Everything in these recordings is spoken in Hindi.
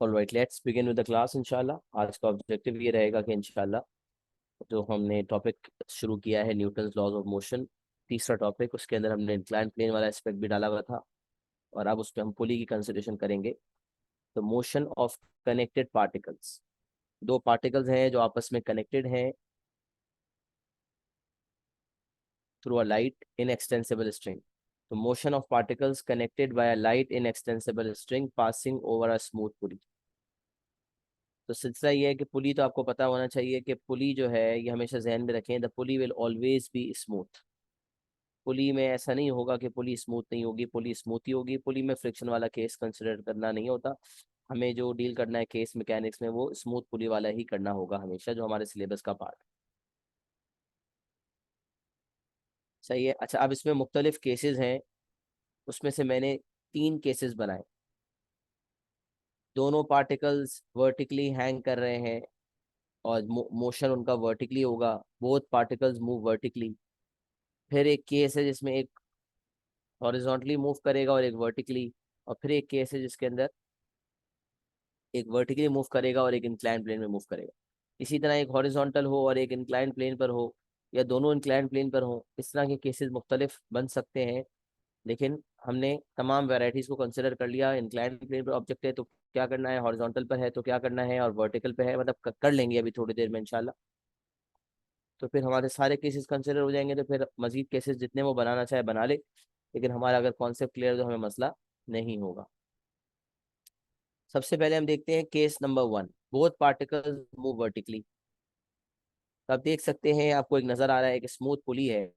Alright, let's begin with the class इंशाल्लाह। आज का ऑब्जेक्टिव ये रहेगा कि इंशाल्लाह जो हमने टॉपिक शुरू किया है न्यूटन्स लॉज ऑफ मोशन, तीसरा टॉपिक, उसके अंदर हमने इंक्लाइन प्लेन वाला एस्पेक्ट भी डाला हुआ था और अब उस पर हम पुली की कंसिडरेशन करेंगे। तो मोशन ऑफ कनेक्टेड पार्टिकल्स, दो पार्टिकल्स हैं जो आपस में कनेक्टेड हैं through a light inextensible string. तो motion of particles connected by a light inextensible string passing over a smooth pulley. तो सिलसिला ये है कि पुली तो आपको पता होना चाहिए कि पुली जो है ये हमेशा जहन में रखें, the pulley will always be smooth. Pulley में ऐसा नहीं होगा कि पुली स्मूथ नहीं होगी, पुली स्मूथ ही होगी। पुली में फ्रिक्शन वाला केस कंसिडर करना नहीं होता। हमें जो डील करना है केस मैकेनिक्स में वो स्मूथ पुली वाला ही करना होगा हमेशा, जो हमारे सिलेबस का पार्ट। सही है। अच्छा, अब इसमें मुख्तलिफ केसेस हैं, उसमें से मैंने तीन केसेस बनाए। दोनों पार्टिकल्स वर्टिकली हैंग कर रहे हैं और मोशन उनका वर्टिकली होगा, बोथ पार्टिकल्स मूव वर्टिकली। फिर एक केस है जिसमें एक हॉरिजॉन्टली मूव करेगा और एक वर्टिकली, और फिर एक केस है जिसके अंदर एक वर्टिकली मूव करेगा और एक इंक्लाइन प्लेन में मूव करेगा। इसी तरह एक हॉरिजॉन्टल हो और एक इंक्लाइन प्लेन पर हो, या दोनों इंक्लाइन प्लेन पर हो, इस तरह के केसेस मुख्तलिफ बन सकते हैं। लेकिन हमने तमाम वेराइटीज़ को कंसिडर कर लिया। इंक्लाइन प्लेन पर ऑब्जेक्ट है तो क्या करना है, हॉरिजॉन्टल पर है तो क्या करना है, और वर्टिकल पे है मतलब कर लेंगे अभी थोड़ी देर में इंशाल्लाह। तो फिर हमारे सारे केसेस कंसिडर हो जाएंगे, तो फिर मजीद केसेस जितने वो बनाना चाहे बना ले, लेकिन हमारा अगर कॉन्सेप्ट क्लियर तो हमें मसला नहीं होगा। सबसे पहले हम देखते हैं case number 1, both particles move vertically. तो आप देख सकते हैं, आपको एक नज़र आ रहा है कि स्मूथ पुली है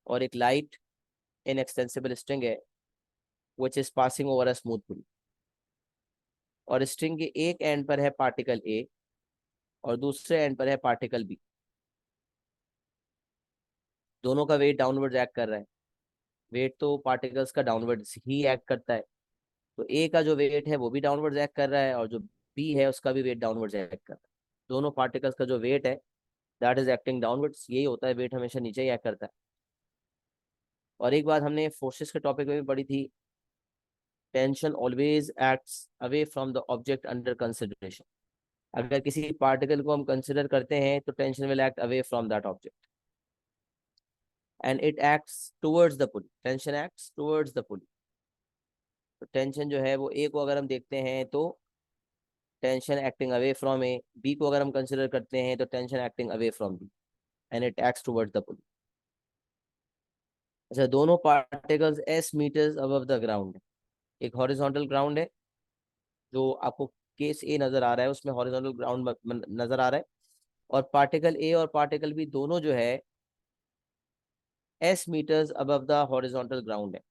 और एक लाइट इन एक्सटेंसिबल स्ट्रिंग है which is passing over a smooth pulley. और स्ट्रिंग के एक एंड पर है पार्टिकल ए और दूसरे एंड पर है पार्टिकल बी। दोनों का वेट डाउनवर्ड एक्ट कर रहा है। वेट तो पार्टिकल्स का डाउनवर्ड ही एक्ट करता है, तो ए का जो वेट है वो भी डाउनवर्ड एक्ट कर रहा है और जो बी है उसका भी वेट डाउनवर्ड एक्ट कर रहा है। दोनों पार्टिकल्स का जो वेट है दैट इज एक्टिंग डाउनवर्ड्स, यही होता है, वेट हमेशा नीचे ही एक्ट करता है। और एक बात हमने फोर्सेस के टॉपिक में भी पढ़ी थी, tension always acts away from the object under consideration. अगर किसी पार्टिकल को हम कंसिडर करते हैं तो tension will act away from that object and it acts towards the pulley. Tension acts towards the पुली। तो टेंशन जो है वो ए को अगर हम देखते हैं तो tension acting away from A, B को अगर हम कंसिडर करते हैं तो tension acting away from B and it acts towards the pulley. अच्छा, दोनों particles S metres above the ground है। एक हॉरिजॉन्टल ग्राउंड है, जो आपको केस ए नजर आ रहा है उसमें हॉरिजॉन्टल ग्राउंड नजर आ रहा है, और पार्टिकल ए और पार्टिकल बी दोनों जो है S metres above the horizontal ground है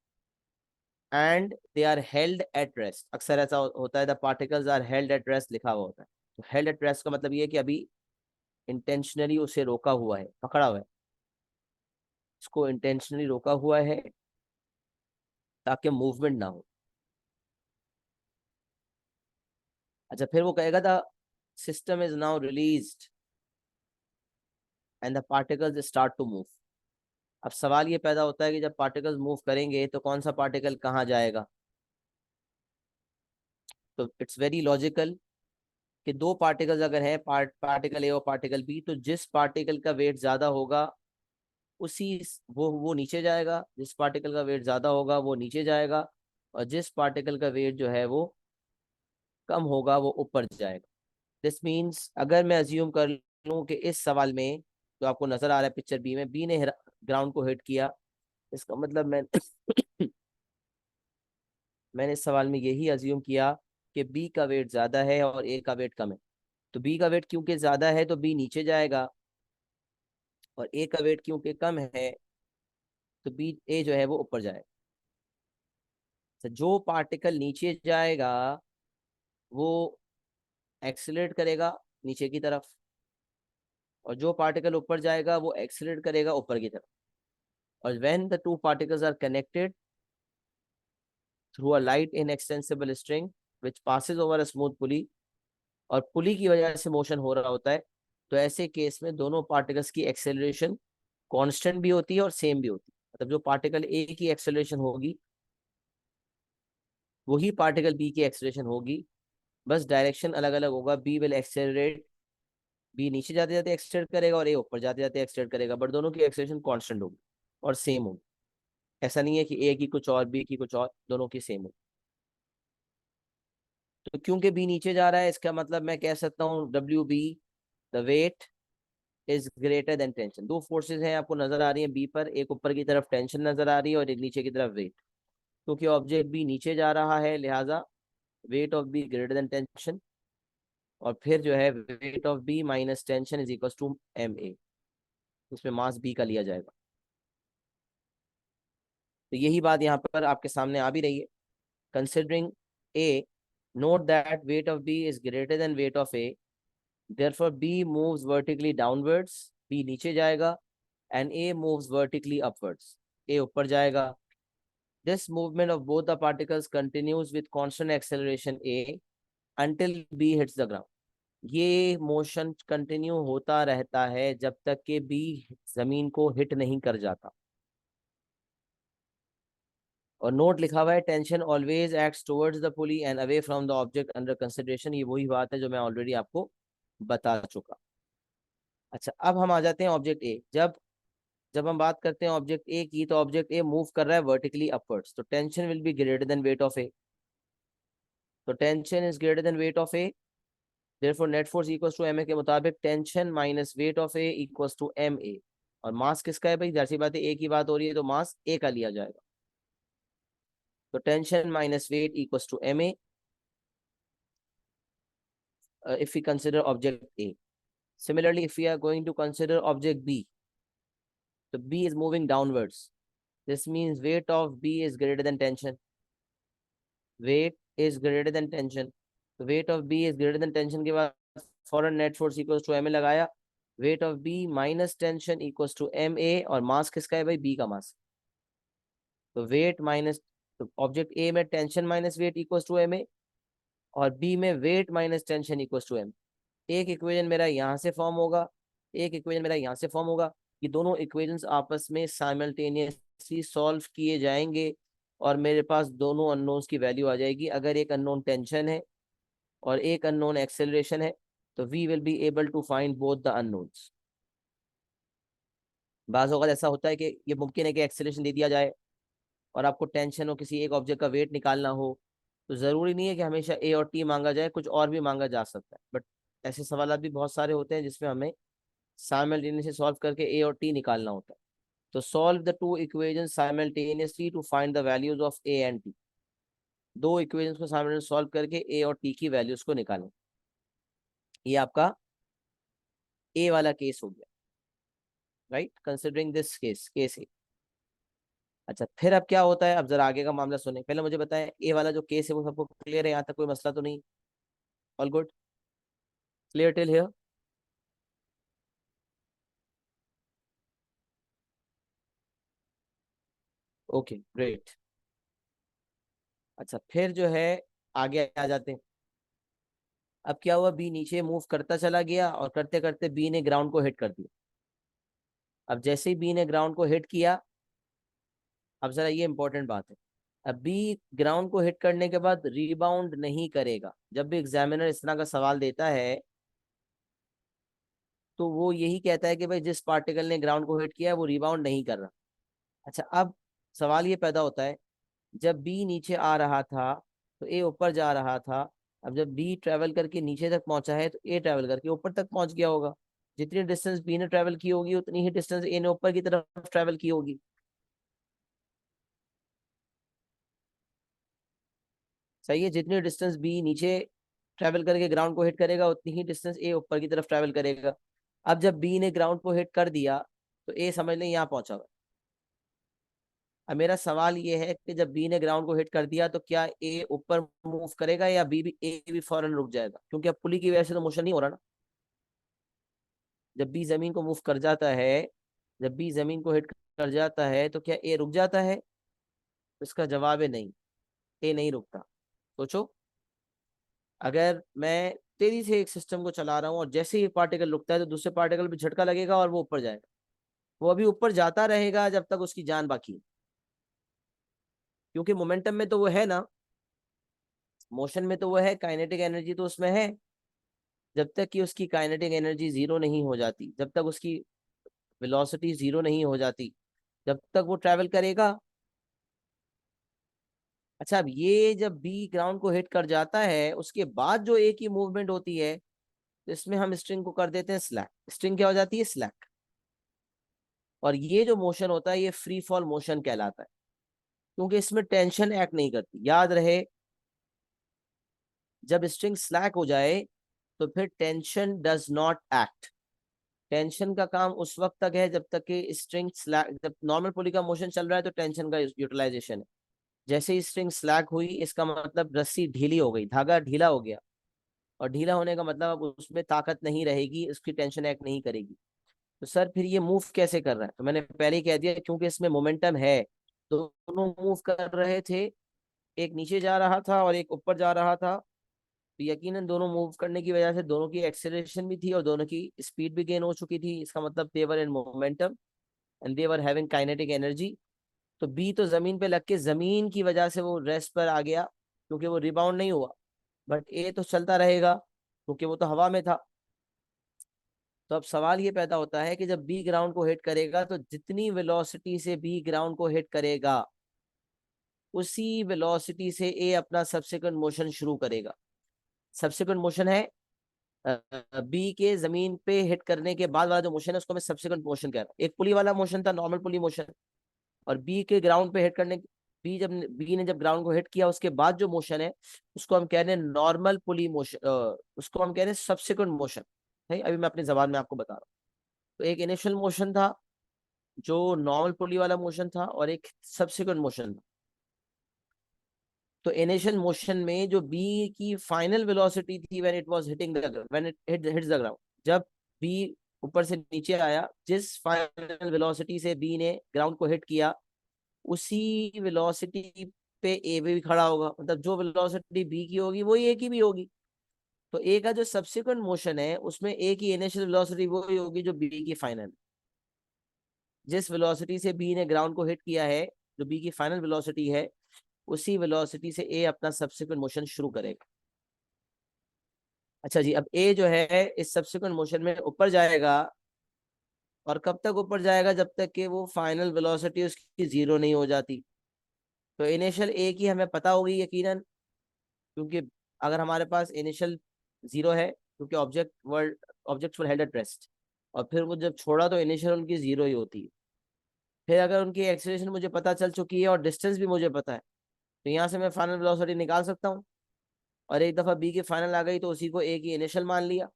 and they are held at rest. अक्सर ऐसा होता है, the particles are held at rest लिखा हुआ होता है। तो हेल्ड एट रेस्ट का मतलब ये है कि अभी इंटेंशनली उसे रोका हुआ है, पकड़ा हुआ है, इसको इंटेंशनली रोका हुआ है ताकि मूवमेंट ना हो। अच्छा, फिर वो कहेगा the system is now released and the particles start to move. अब सवाल ये पैदा होता है कि जब पार्टिकल्स मूव करेंगे तो कौन सा पार्टिकल कहाँ जाएगा। तो इट्स वेरी लॉजिकल कि दो पार्टिकल्स अगर है, पार्टिकल ए और पार्टिकल बी, तो जिस पार्टिकल का वेट ज्यादा होगा उसी वो नीचे जाएगा, जिस पार्टिकल का वेट ज्यादा होगा वो नीचे जाएगा, और जिस पार्टिकल का वेट जो है वो कम होगा वो ऊपर जाएगा। दिस मीन्स अगर मैं अज्यूम कर लूँ कि इस सवाल में जो आपको नजर आ रहा है पिक्चर बी में, बी ने ग्राउंड को हिट किया, इसका मतलब मैंने इस सवाल में यही अज्यूम किया कि बी का वेट ज्यादा है और ए का वेट कम है। तो बी का वेट क्योंकि ज्यादा है तो बी नीचे जाएगा, और ए का वेट क्योंकि कम है तो बी ए जो है वो ऊपर जाएगा। तो जो पार्टिकल नीचे जाएगा वो एक्सीलरेट करेगा नीचे की तरफ, और जो पार्टिकल ऊपर जाएगा वो एक्सीलरेट करेगा ऊपर की तरफ। और when the two particles are connected through a light inextensible string which passes over a smooth pulley, और पुली की वजह से मोशन हो रहा होता है, तो ऐसे केस में दोनों पार्टिकल्स की एक्सेलरेशन कांस्टेंट भी होती है और सेम भी होती है। मतलब जो पार्टिकल ए की एक्सेलरेशन होगी वही पार्टिकल बी की एक्सेलरेशन होगी, बस डायरेक्शन अलग अलग होगा। बी विल एक्सेलरेट, बी नीचे जाते जाते एक्सटेंड करेगा और ए ऊपर जाते जाते एक्सटेंड करेगा, बट दोनों की एक्सेलरेशन कांस्टेंट होगी और सेम होगी। ऐसा नहीं है कि ए की कुछ और बी की कुछ और, दोनों की सेम होगी। तो क्योंकि बी नीचे जा रहा है, इसका मतलब मैं कह सकता हूँ W B, the weight is greater than tension. दो फोर्सेस हैं आपको नजर आ रही हैं बी पर, एक ऊपर की तरफ टेंशन नजर आ रही है और एक नीचे की तरफ वेट। क्योंकि ऑब्जेक्ट बी नीचे जा रहा है, लिहाजा weight of B greater than tension, और फिर जो है weight of B minus tension is equal to M A. इसमें मास बी का लिया जाएगा। तो यही बात यहाँ पर आपके सामने आ भी रही है। Considering A, note that weight of B is greater than weight of A, therefore B moves vertically downwards, B नीचे जाएगा, and A moves vertically upwards, A ऊपर जाएगा। This movement of both the particles continues with constant acceleration a until B hits the ground. ये मोशन कंटिन्यू होता रहता है जब तक कि बी जमीन को हिट नहीं कर जाता। और नोट लिखा हुआ है tension always acts towards the pulley and away from the object under consideration. ये वही बात है जो मैं ऑलरेडी आपको बता चुका। अच्छा, अब हम आ जाते हैं ऑब्जेक्ट ए। जब जब हम बात करते हैं ऑब्जेक्ट ए की, तो ऑब्जेक्ट ए मूव कर रहा है वर्टिकली अपवर्ड्स, तो tension will be greater than weight of A. तो tension is greater than weight of A, therefore net force equals to ma के मुताबिक tension minus weight of A equals to ma। और मास किसका है भाई, जाहिर सी बात है ए की बात हो रही है तो मास ए का लिया जाएगा। तो tension minus weight equals to ma if we consider object A. Similarly, if we are going to consider object B, so B is moving downwards. This means weight of B is greater than tension. Weight is greater than tension. So weight of B is greater than tension के बाद फॉरन net force equals to ma लगाया, weight of B minus tension equals to ma, और मास किसका है भाई, बी का मास। तो वेट माइनस, तो ऑब्जेक्ट ए में tension minus weight equals to ma, और बी में weight minus tension equals to m। एक इक्वेशन मेरा यहाँ से फॉर्म होगा, एक इक्वेशन मेरा यहाँ से फॉर्म होगा। ये दोनों इक्वेशंस आपस में साइमल्टेनियसली सॉल्व किए जाएंगे और मेरे पास दोनों अननोन्स की वैल्यू आ जाएगी। अगर एक अननोन टेंशन है और एक अननोन एक्सेलरेशन है, तो we will be able to find both the unknowns. बाज़ औक़ात ऐसा होता है कि ये मुमकिन है कि एक्सेलरेशन दे दिया जाए और आपको टेंशन हो, किसी एक ऑब्जेक्ट का वेट निकालना हो, तो ज़रूरी नहीं है कि हमेशा ए और टी मांगा जाए, कुछ और भी मांगा जा सकता है। बट ऐसे सवाल भी बहुत सारे होते हैं जिसमें हमें साइमल्टेनियसली सॉल्व करके ए और टी निकालना होता है। तो solve the two equations simultaneously to find the values of A and T. दो इक्वेशंस को साइमल्टेनियसली सॉल्व करके ए और टी की वैल्यूज को निकालें। ये आपका ए वाला केस हो गया, राइट, कंसिडरिंग दिस केस ए। अच्छा, फिर अब क्या होता है, अब जरा आगे का मामला सुने। पहले मुझे बताएं, ए वाला जो केस है वो सबको क्लियर है, यहाँ तक कोई मसला तो नहीं? All good, clear till here? Okay great. अच्छा, फिर जो है आगे आ जाते हैं। अब क्या हुआ, बी नीचे मूव करता चला गया और करते करते बी ने ग्राउंड को हिट कर दिया। अब जैसे ही बी ने ग्राउंड को हिट किया, अब जरा ये इंपॉर्टेंट बात है, अब बी ग्राउंड को हिट करने के बाद रीबाउंड नहीं करेगा। जब भी एग्जामिनर इस तरह का सवाल देता है तो वो यही कहता है कि भाई जिस पार्टिकल ने ग्राउंड को हिट किया है वो रीबाउंड नहीं कर रहा। अच्छा, अब सवाल ये पैदा होता है, जब बी नीचे आ रहा था तो ए ऊपर जा रहा था। अब जब बी ट्रेवल करके नीचे तक पहुंचा है तो ए ट्रेवल करके ऊपर तक पहुंच गया होगा। जितनी डिस्टेंस बी ने ट्रेवल की होगी उतनी ही डिस्टेंस ए ने ऊपर की तरफ ट्रेवल की होगी। सही है, जितनी डिस्टेंस बी नीचे ट्रेवल करके ग्राउंड को हिट करेगा उतनी ही डिस्टेंस ए ऊपर की तरफ ट्रेवल करेगा। अब जब बी ने ग्राउंड को हिट कर दिया तो ए समझ लें यहाँ पहुंचा हुआ है। अब मेरा सवाल ये है कि जब बी ने ग्राउंड को हिट कर दिया तो क्या ए ऊपर मूव करेगा या बी भी, ए भी फौरन रुक जाएगा? क्योंकि अब पुली की वजह से तो मोशन नहीं हो रहा ना। जब बी जमीन को मूव कर जाता है, जब बी जमीन को हिट कर जाता है तो क्या ए रुक जाता है? इसका जवाब है नहीं, ए नहीं रुकता। सोचो, अगर मैं तेजी से एक सिस्टम को चला रहा हूँ और जैसे ही पार्टिकल रुकता है तो दूसरे पार्टिकल पे झटका लगेगा और वो ऊपर जाएगा। वो अभी ऊपर जाता रहेगा जब तक उसकी जान बाकी है, क्योंकि मोमेंटम में तो वो है ना। मोशन में तो वो है, काइनेटिक एनर्जी तो उसमें है। जब तक कि उसकी काइनेटिक एनर्जी जीरो नहीं हो जाती, जब तक उसकी वेलोसिटी जीरो नहीं हो जाती, जब तक वो ट्रैवल करेगा। अच्छा, अब ये जब बी ग्राउंड को हिट कर जाता है, उसके बाद जो ए की मूवमेंट होती है, तो इसमें हम स्ट्रिंग को कर देते हैं स्लैक। स्ट्रिंग क्या हो जाती है? स्लैक। और ये जो मोशन होता है, ये फ्री फॉल मोशन कहलाता है, क्योंकि इसमें टेंशन एक्ट नहीं करती। याद रहे, जब स्ट्रिंग स्लैक हो जाए तो फिर tension does not act. Tension का काम उस वक्त तक है जब तक कि स्ट्रिंग स्लैक, जब नॉर्मल पुली का मोशन चल रहा है तो टेंशन का यूटिलाइजेशन है। जैसे ही स्ट्रिंग स्लैक हुई, इसका मतलब रस्सी ढीली हो गई, धागा ढीला हो गया। और ढीला होने का मतलब अब उसमें ताकत नहीं रहेगी, उसकी टेंशन एक्ट नहीं करेगी। तो सर फिर ये मूव कैसे कर रहा है? तो मैंने पहले ही कह दिया, क्योंकि इसमें मोमेंटम है। दोनों मूव कर रहे थे, एक नीचे जा रहा था और एक ऊपर जा रहा था। तो यकीनन दोनों मूव करने की वजह से दोनों की एक्सेलरेशन भी थी और दोनों की स्पीड भी गेन हो चुकी थी। इसका मतलब they were in momentum and they were having kinetic energy. तो बी तो जमीन पे लग के जमीन की वजह से वो रेस्ट पर आ गया, क्योंकि वो रिबाउंड नहीं हुआ। बट ए तो चलता रहेगा, क्योंकि वो तो हवा में था। तो अब सवाल ये पैदा होता है कि जब बी ग्राउंड को हिट करेगा, तो जितनी वेलोसिटी से बी ग्राउंड को हिट करेगा, उसी वेलोसिटी से ए अपना सब्सिक्वेंट मोशन शुरू करेगा। सब्सिक्वेंट मोशन है बी के जमीन पे हिट करने के बाद वाला जो मोशन है, उसको मैं सब्सिक्वेंट मोशन कह रहा हूँ। एक पुली वाला मोशन था, नॉर्मल पुली मोशन। और बी के ग्राउंड पे हिट करने, बी ने जब ग्राउंड को हिट किया, उसके बाद जो मोशन है, उसको हम कह रहे हैं नॉर्मल पुली मोशन। उसको हम कह रहे हैं सब्सिक्वेंट मोशन है। अभी मैं अपनी जबान में आपको बता रहा हूँ। तो एक इनिशियल मोशन था जो नॉर्मल पुली वाला मोशन था, और एक सब्सिक्वेंट मोशन था। तो इनिशियल मोशन में जो बी की फाइनल वेलोसिटी थी, when it was hitting the when it hits the ground, जब बी ऊपर से नीचे आया, जिस फाइनल वेलोसिटी से बी ने ग्राउंड को हिट किया, उसी वेलोसिटी पे ए भी खड़ा होगा। मतलब जो वेलोसिटी बी की होगी वही ए की भी होगी। तो ए का जो सब्सिक्वेंट मोशन है, उसमें ए की इनिशियल वेलोसिटी वही होगी जो बी की फाइनल। जिस वेलोसिटी से बी ने ग्राउंड को हिट किया है, जो बी की फाइनल वेलोसिटी है, उसी वेलोसिटी से ए अपना सब्सिक्वेंट मोशन शुरू करेगा। अच्छा जी, अब ए जो है इस सब्सिक्वेंट मोशन में ऊपर जाएगा। और कब तक ऊपर जाएगा? जब तक कि वो फाइनल वेलोसिटी उसकी जीरो नहीं हो जाती। तो इनिशियल ए की हमें पता होगी यकीनन, क्योंकि अगर हमारे पास इनिशियल जीरो है, क्योंकि object were held at rest, और फिर वो जब छोड़ा तो इनिशियल उनकी जीरो ही होती है। फिर अगर उनकी एक्सेलरेशन मुझे पता चल चुकी है और डिस्टेंस भी मुझे पता है, तो यहाँ से मैं फाइनल वेलोसिटी निकाल सकता हूँ। और एक दफा बी की फाइनल आ गई तो उसी को ए की इनिशियल मान लिया।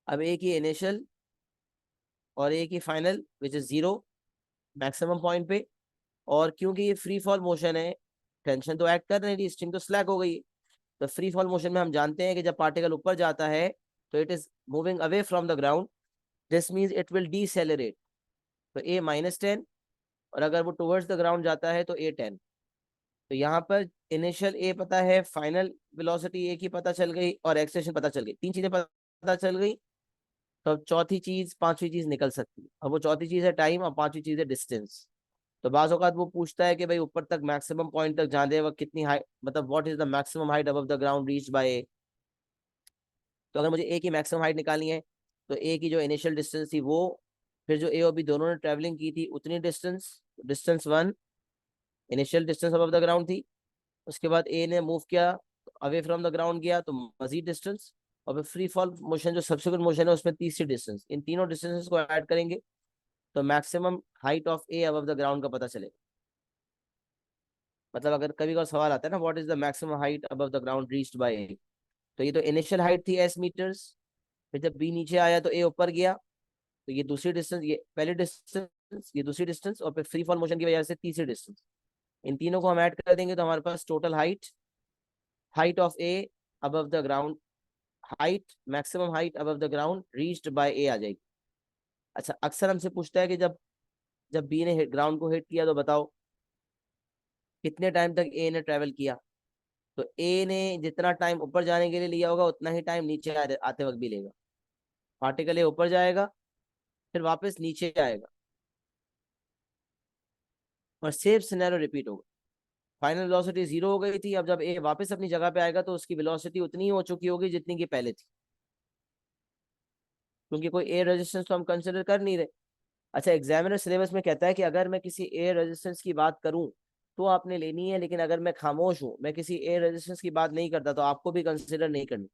अब ए की इनिशियल और ए की final which is zero, maximum point पे। और क्योंकि ये फ्री फॉल मोशन है, टेंशन तो एक्ट कर नहीं रही, स्ट्रिंग तो स्लैक हो गई। तो फ्री फॉल मोशन में हम जानते हैं कि जब पार्टिकल ऊपर जाता है, तो it is moving away from the ground. This means it will decelerate. तो ए -10, और अगर वो टुवर्ड्स द ग्राउंड जाता है तो ए 10। तो यहाँ पर इनिशियल ए पता है, फाइनल वेलोसिटी ए की पता चल गई, और एक्सेलरेशन पता चल गई। तीन चीजें पता चल गई। तो अब चौथी चीज, पांचवी चीज निकल सकती है। अब वो चौथी चीज है टाइम, और पांचवी चीज है डिस्टेंस। तो बाज़ औक़ात वो पूछता है कि भाई ऊपर तक मैक्सिमम पॉइंट तक जाने वक्त कितनी हाइट, मतलब what is the maximum height above the ground reached by A. तो अगर मुझे ए की मैक्सिमम हाइट निकालनी है, तो ए की जो इनिशियल डिस्टेंस थी वो, फिर जो ए और बी दोनों ने ट्रेवलिंग की थी उतनी distance, distance 1 initial distance above the ground थी। उसके बाद ए ने मूव किया, अवे फ्रॉम द ग्राउंड गया, तो मजीद डिस्टेंस। और फिर फ्री फॉल मोशन जो सब्सिक्वेंट मोशन है, उसमें तीसरी डिस्टेंस। इन तीनों डिस्टेंसेस को ऐड करेंगे तो maximum height of A above the ground का पता चलेगा। मतलब अगर कभी कभी सवाल आता है ना, what is the maximum height above the ground reached by A, तो ये तो इनिशियल हाइट थी एस मीटर्स। फिर जब बी नीचे आया तो ए ऊपर गया, तो ये दूसरी डिस्टेंस, ये पहली डिस्टेंस, ये दूसरी डिस्टेंस, और फिर फ्री फॉल मोशन की वजह से तीसरी डिस्टेंस। इन तीनों को हम ऐड कर देंगे तो हमारे पास total height, height of A above the ground, height maximum height above the ground reached by A आ जाएगी। अच्छा, अक्सर हमसे पूछता है कि जब जब बी ने ग्राउंड को हिट किया, तो बताओ कितने टाइम तक ए ने ट्रेवल किया। तो ए ने जितना टाइम ऊपर जाने के लिए लिया होगा, उतना ही टाइम नीचे आते वक्त भी लेगा। पार्टिकल ए ऊपर जाएगा, फिर वापस नीचे आएगा, और सेम सिनेरियो रिपीट होगा। फाइनल वेलोसिटी 0 हो गई थी, अब जब ए वापस अपनी जगह पे आएगा तो उसकी वेलोसिटी उतनी ही हो चुकी होगी जितनी की पहले थी, क्योंकि कोई एयर रेजिस्टेंस तो हम कंसिडर कर नहीं रहे। अच्छा, एग्जामिनर सिलेबस में कहता है कि अगर मैं किसी एयर रेजिस्टेंस की बात करूं तो आपने लेनी है, लेकिन अगर मैं खामोश हूं, मैं किसी एयर रेजिस्टेंस की बात नहीं करता, तो आपको भी कंसिडर नहीं करनी।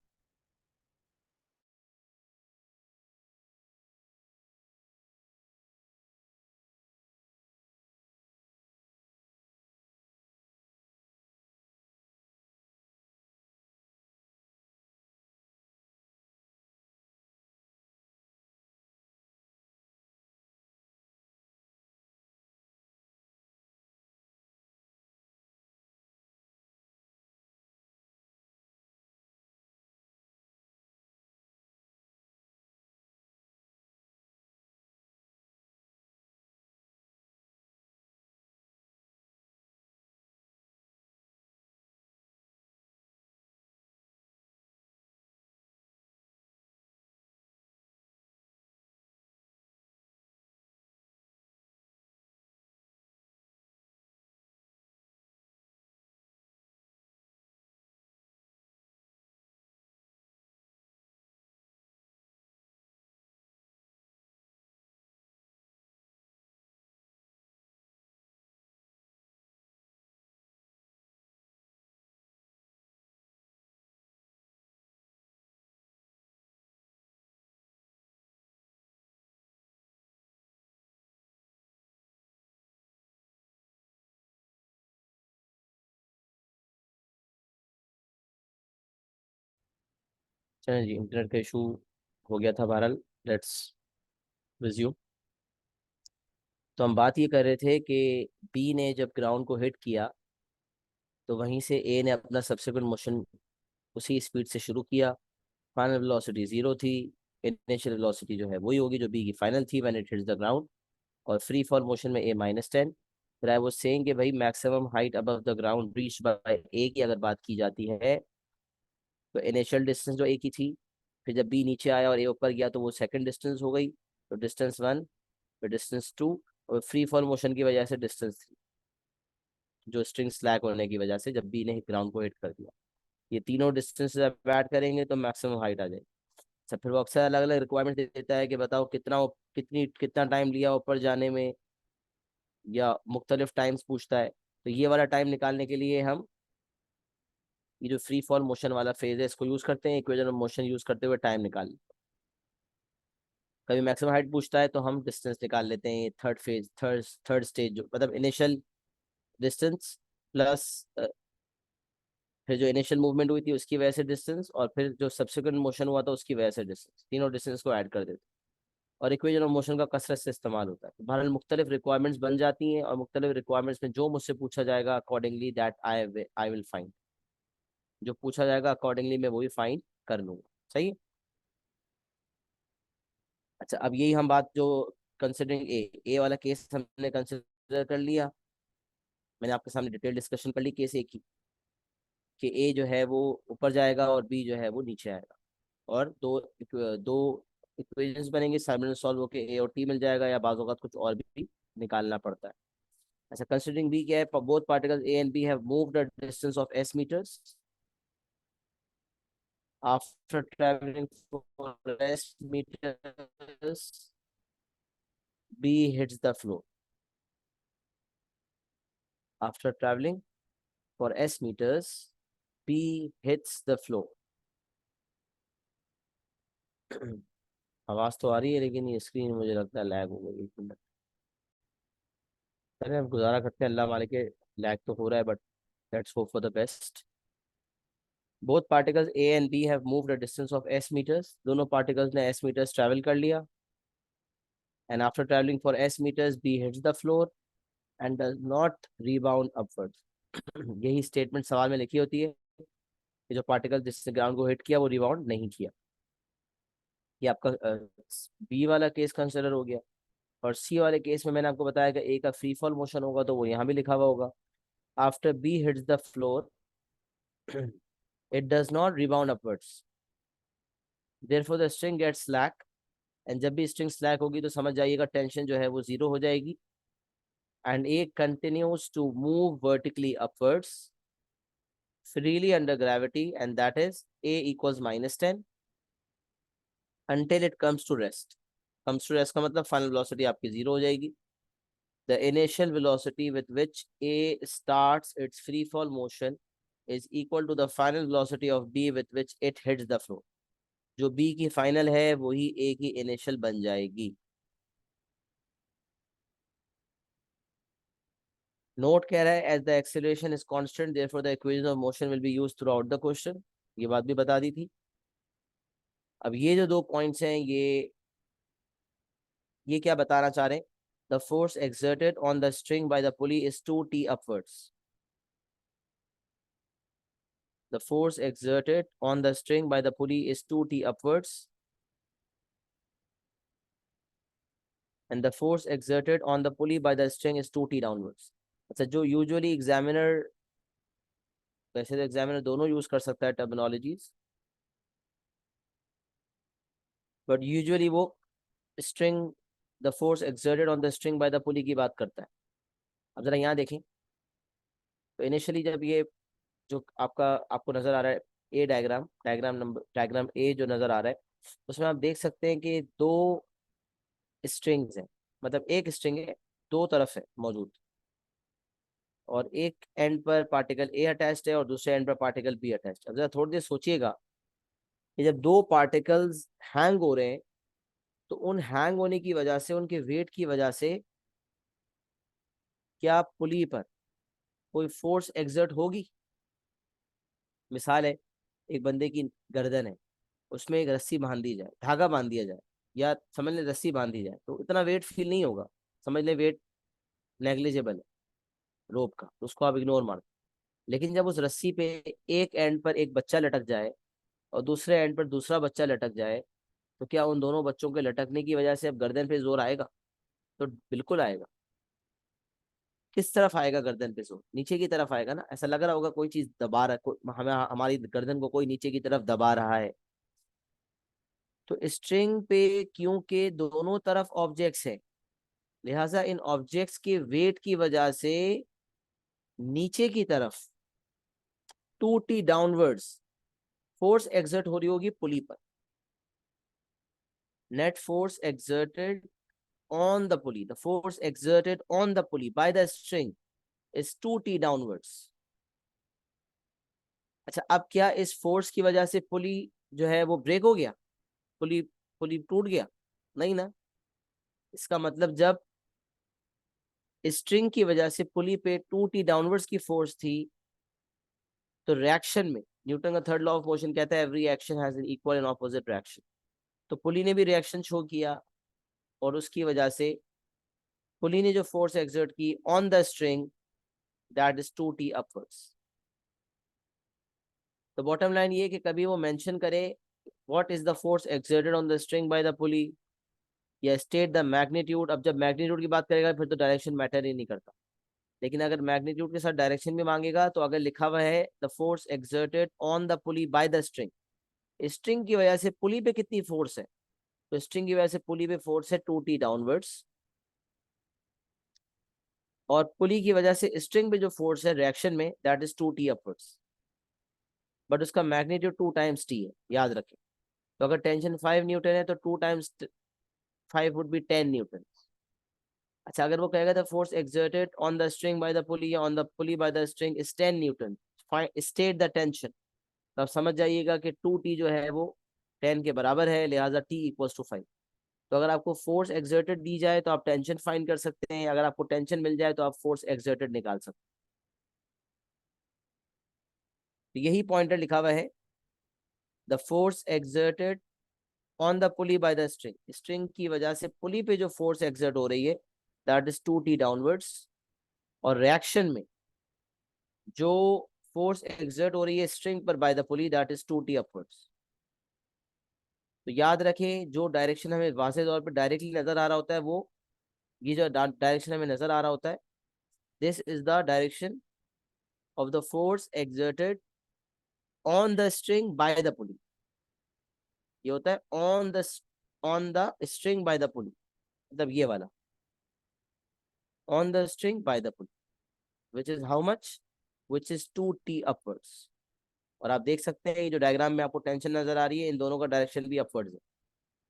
चलिए जी, इंटरनेट का इशू हो गया था, बहरहाल लेट्स रिज्यूम। तो हम बात ये कर रहे थे कि बी ने जब ग्राउंड को हिट किया तो वहीं से ए ने अपना सब्सिक्वेंट मोशन उसी स्पीड से शुरू किया। फाइनल वेलोसिटी 0 थी, इनिशियल वेलोसिटी जो है वही होगी जो बी की फाइनल थी when it hits the ground. और फ्री फॉल मोशन में A-10। फिर आई वाज सेइंग कि भाई maximum height above the ground reach by a की अगर बात की जाती है तो इनिशियल डिस्टेंस जो ए की थी, फिर जब बी नीचे आया और ए ऊपर गया तो वो सेकंड डिस्टेंस हो गई, तो डिस्टेंस 1, फिर डिस्टेंस 2, और फ्री फॉल मोशन की वजह से डिस्टेंस 3, जो स्ट्रिंग स्लैक होने की वजह से जब बी ने ग्राउंड को हिट कर दिया। ये तीनों डिस्टेंस जब ऐड करेंगे तो मैक्सिमम हाइट आ जाएगी। अच्छा, फिर वो अक्सर अलग अलग रिक्वायरमेंट देता है कि बताओ कितना टाइम लिया ऊपर जाने में, या मुख्तलिफ टाइम्स पूछता है। तो ये वाला टाइम निकालने के लिए हम ये जो फ्री फॉल मोशन वाला फेज है इसको यूज करते हैं, इक्वेशन ऑफ मोशन यूज करते हुए टाइम निकाल। कभी मैक्सिमम हाइट पूछता है तो हम डिस्टेंस निकाल लेते हैं, थर्ड फेज, थर्ड स्टेज, जो मतलब इनिशियल डिस्टेंस प्लस फिर जो इनिशियल मूवमेंट हुई थी उसकी वजह से डिस्टेंस, और फिर जो सब्सिक्वेंट मोशन हुआ था उसकी वजह से डिस्टेंस, तीनों डिस्टेंस को ऐड कर देते हैं। और इक्वेशन ऑफ मोशन का कसरत से इस्तेमाल होता है। तो बहरहाल मुख्तलिफ रिक्वायरमेंट्स बन जाती हैं, और मुख्तलिफ रिक्वायरमेंट्स में जो मुझसे पूछा जाएगा accordingly that I will find, जो पूछा जाएगा अकॉर्डिंगली मैं वही फाइंड कर लूंगा। सही है। अच्छा, अब यही हम बात जो कंसिडरिंग ए वाला केस हमने कंसिडर कर लिया। मैंने आपके सामने डिटेल डिस्कशन कर ली केस ए की, कि ए जो है वो ऊपर जाएगा और बी जो है वो नीचे आएगा, और दो इक्वेशंस बनेंगे, साइमल्टेनियस सॉल्व होके ए और टी मिल जाएगा, या बाज़ औक़ात कुछ और भी निकालना पड़ता है। अच्छा, कंसिडरिंग बी क्या है, both particles A and B have moved a distance of s meters after traveling for s meters, b hits the floor. After traveling for s meters, b hits the floor. आवाज तो आ रही है लेकिन ये स्क्रीन मुझे लगता है लैग हो गई 1 मिनट। अरे अब गुजारा करते हैं, अल्लाह मालिक के, लैग तो हो रहा है but let's hope for the best. Both particles A and B have moved a distance of s meters, दोनों पार्टिकल्स ने s meters ट्रैवल कर लिया। And after travelling for s meters, b hits the floor and does not rebound upwards. यही स्टेटमेंट सवाल में लिखी होती है कि जो पार्टिकल जिसने ग्राउंड को हिट किया वो रिबाउंड नहीं किया। ये आपका बी वाला केस कंसिडर हो गया। और सी वाले केस में मैंने आपको बताया कि ए का फ्री फॉल मोशन होगा, तो वो यहाँ भी लिखा हुआ होगा, after B hits the floor it does not rebound upwards, therefore the string gets slack। And जब भी स्ट्रिंग स्लैक होगी तो समझ जाइएगा टेंशन जो है वो 0 हो जाएगी। and A continues to move vertically upwards freely under gravity, and that is A equals -10 until it comes to rest. Comes to rest का मतलब फाइनल वेलोसिटी आपकी 0 हो जाएगी. The initial velocity with which A starts its free fall motion is equal to the final velocity of B with which it hits the floor. जो B की फाइनल है वही A की इनिशियल बन जाएगी. नोट कह रहा है as the acceleration is constant therefore the equation of motion will be used throughout the question. ये बात भी बता दी थी. अब ये जो दो पॉइंट्स हैं ये क्या बताना चाह रहे हैं? The force exerted on the string by the pulley is 2t upwards. The force exerted on the string by the pulley is 2t upwards, and the force exerted on the pulley by the string is 2t downwards. अच्छा, जो यूजुअली एग्जामिनर, वैसे तो एग्जामिनर दोनों यूज कर सकता है टर्मिनोलॉजीज, बट यूजुअली वो string, the force exerted on the string by the पुली की बात करता है. अब जरा यहाँ देखें तो इनिशियली जब ये जो आपको नजर आ रहा है ए डायग्राम ए जो नजर आ रहा है, उसमें आप देख सकते हैं कि दो स्ट्रिंग्स हैं. मतलब एक स्ट्रिंग है, दो तरफ है मौजूद, और एक एंड पर पार्टिकल ए अटैच्ड है और दूसरे एंड पर पार्टिकल बी अटैच्ड. अब जरा थोड़ी देर सोचिएगा कि जब दो पार्टिकल्स हैंग हो रहे हैं तो उन हैंग होने की वजह से, उनके वेट की वजह से क्या पुली पर कोई फोर्स एक्सर्ट होगी? मिसाल है, एक बंदे की गर्दन है, उसमें एक रस्सी बांध दी जाए, धागा बांध दिया जाए, या समझ ले रस्सी बांध दी जाए, तो इतना वेट फील नहीं होगा. समझ ले वेट नेग्लिजिबल है रोप का, तो उसको आप इग्नोर मार. लेकिन जब उस रस्सी पे एक एंड पर एक बच्चा लटक जाए और दूसरे एंड पर दूसरा बच्चा लटक जाए, तो क्या उन दोनों बच्चों के लटकने की वजह से अब गर्दन पे जोर आएगा? तो बिल्कुल आएगा. किस तरफ आएगा गर्दन पे जोर? नीचे की तरफ आएगा ना. ऐसा लग रहा होगा कोई चीज दबा रहा है, हमें हमारी गर्दन को कोई नीचे की तरफ दबा रहा है. तो स्ट्रिंग पे क्योंकि दोनों तरफ ऑब्जेक्ट्स है, लिहाजा इन ऑब्जेक्ट्स के वेट की वजह से नीचे की तरफ 2t डाउनवर्ड्स फोर्स एक्सर्ट हो रही होगी पुली पर. Net force exerted on the pulley, the force exerted on the pulley by the string is 2t downwards. अच्छा, अब क्या इस फोर्स की वजह से पुली जो है वो ब्रेक हो गया? पुली पुली टूट गया? नहीं ना. इसका मतलब जब स्ट्रिंग की वजह से पुली पे 2t डाउनवर्ड्स की फोर्स थी, तो रिएक्शन में न्यूटन का थर्ड लॉ ऑफ मोशन कहता है every action has an equal and opposite reaction. तो पुली ने भी रिएक्शन शो किया, और उसकी वजह से पुली ने जो फोर्स एक्सर्ट की on the string, that is 2t upwards. तो बॉटम लाइन ये कि कभी वो मेंशन करे what is the force exerted on the string by the pulley, या स्टेट द मैग्नीट्यूड. अब जब मैग्नीट्यूड की बात करेगा फिर तो डायरेक्शन मैटर ही नहीं करता. लेकिन अगर मैग्नीट्यूड के साथ डायरेक्शन भी मांगेगा, तो अगर लिखा हुआ है the force exerted on the pulley by the string, string की वजह से पुली पे कितनी फोर्स है, तो स्ट्रिंग की वजह से पुली पे फोर्स है 2t डाउनवर्ड्स, और पुली की वजह से स्ट्रिंग पे जो फोर्स है रिएक्शन में, that is 2t upwards. But उसका मैग्नीट्यूड 2 टाइम्स t है, याद रखें. तो अगर टेंशन 5 न्यूटन है तो 2 टाइम्स 5 वुड बी 10 न्यूटन. अच्छा, अगर वो कहेगा the force exerted on the string by the pulley या on the pulley by the string is 10 newton, state the tension, तो आप समझ जाइएगा कि 2t जो है वो 10 के बराबर है, लिहाजा t इक्वल्स टू 5. तो अगर आपको फोर्स एक्सर्टेड दी जाए तो आप टेंशन फाइंड कर सकते हैं, अगर आपको टेंशन मिल जाए तो आप फोर्स एक्सर्टेड निकाल सकते हैं. तो यही पॉइंटर लिखा हुआ है, the force exerted on the pulley by the string, string की वजह से पुली पे जो फोर्स एक्सर्ट हो रही है, दैट इज 2t डाउनवर्ड्स, और रिएक्शन में जो फोर्स एक्सर्ट हो रही है स्ट्रिंग पर bye the pulley, that is 2t upwards. तो याद रखें, जो डायरेक्शन हमें वाज़ेह तौर पर डायरेक्टली नजर आ रहा होता है, वो ये जो डायरेक्शन हमें नजर आ रहा होता है, this is the direction of the force exerted on the string by the pulley. ये होता है on the string by the पुली, मतलब ये वाला on the string by the pulley, which is how much? Which is 2t upwards. और आप देख सकते हैं ये जो डायग्राम में आपको टेंशन नजर आ रही है, इन दोनों का डायरेक्शन भी अपवर्ड्स है,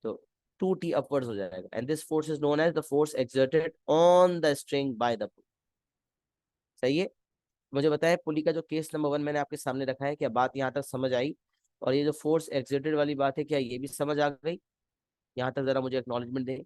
तो 2t अपवर्ड्स हो जाएगा. And this force is known as the force exerted on the string by the pulley. सही है. मुझे बताया पुली का जो केस नंबर 1 मैंने आपके सामने रखा है, क्या बात यहाँ तक समझ आई? और ये जो फोर्स एक्सर्टेड वाली बात है, क्या ये भी समझ आ गई? यहाँ तक जरा मुझे एक्नॉलेजमेंट दें.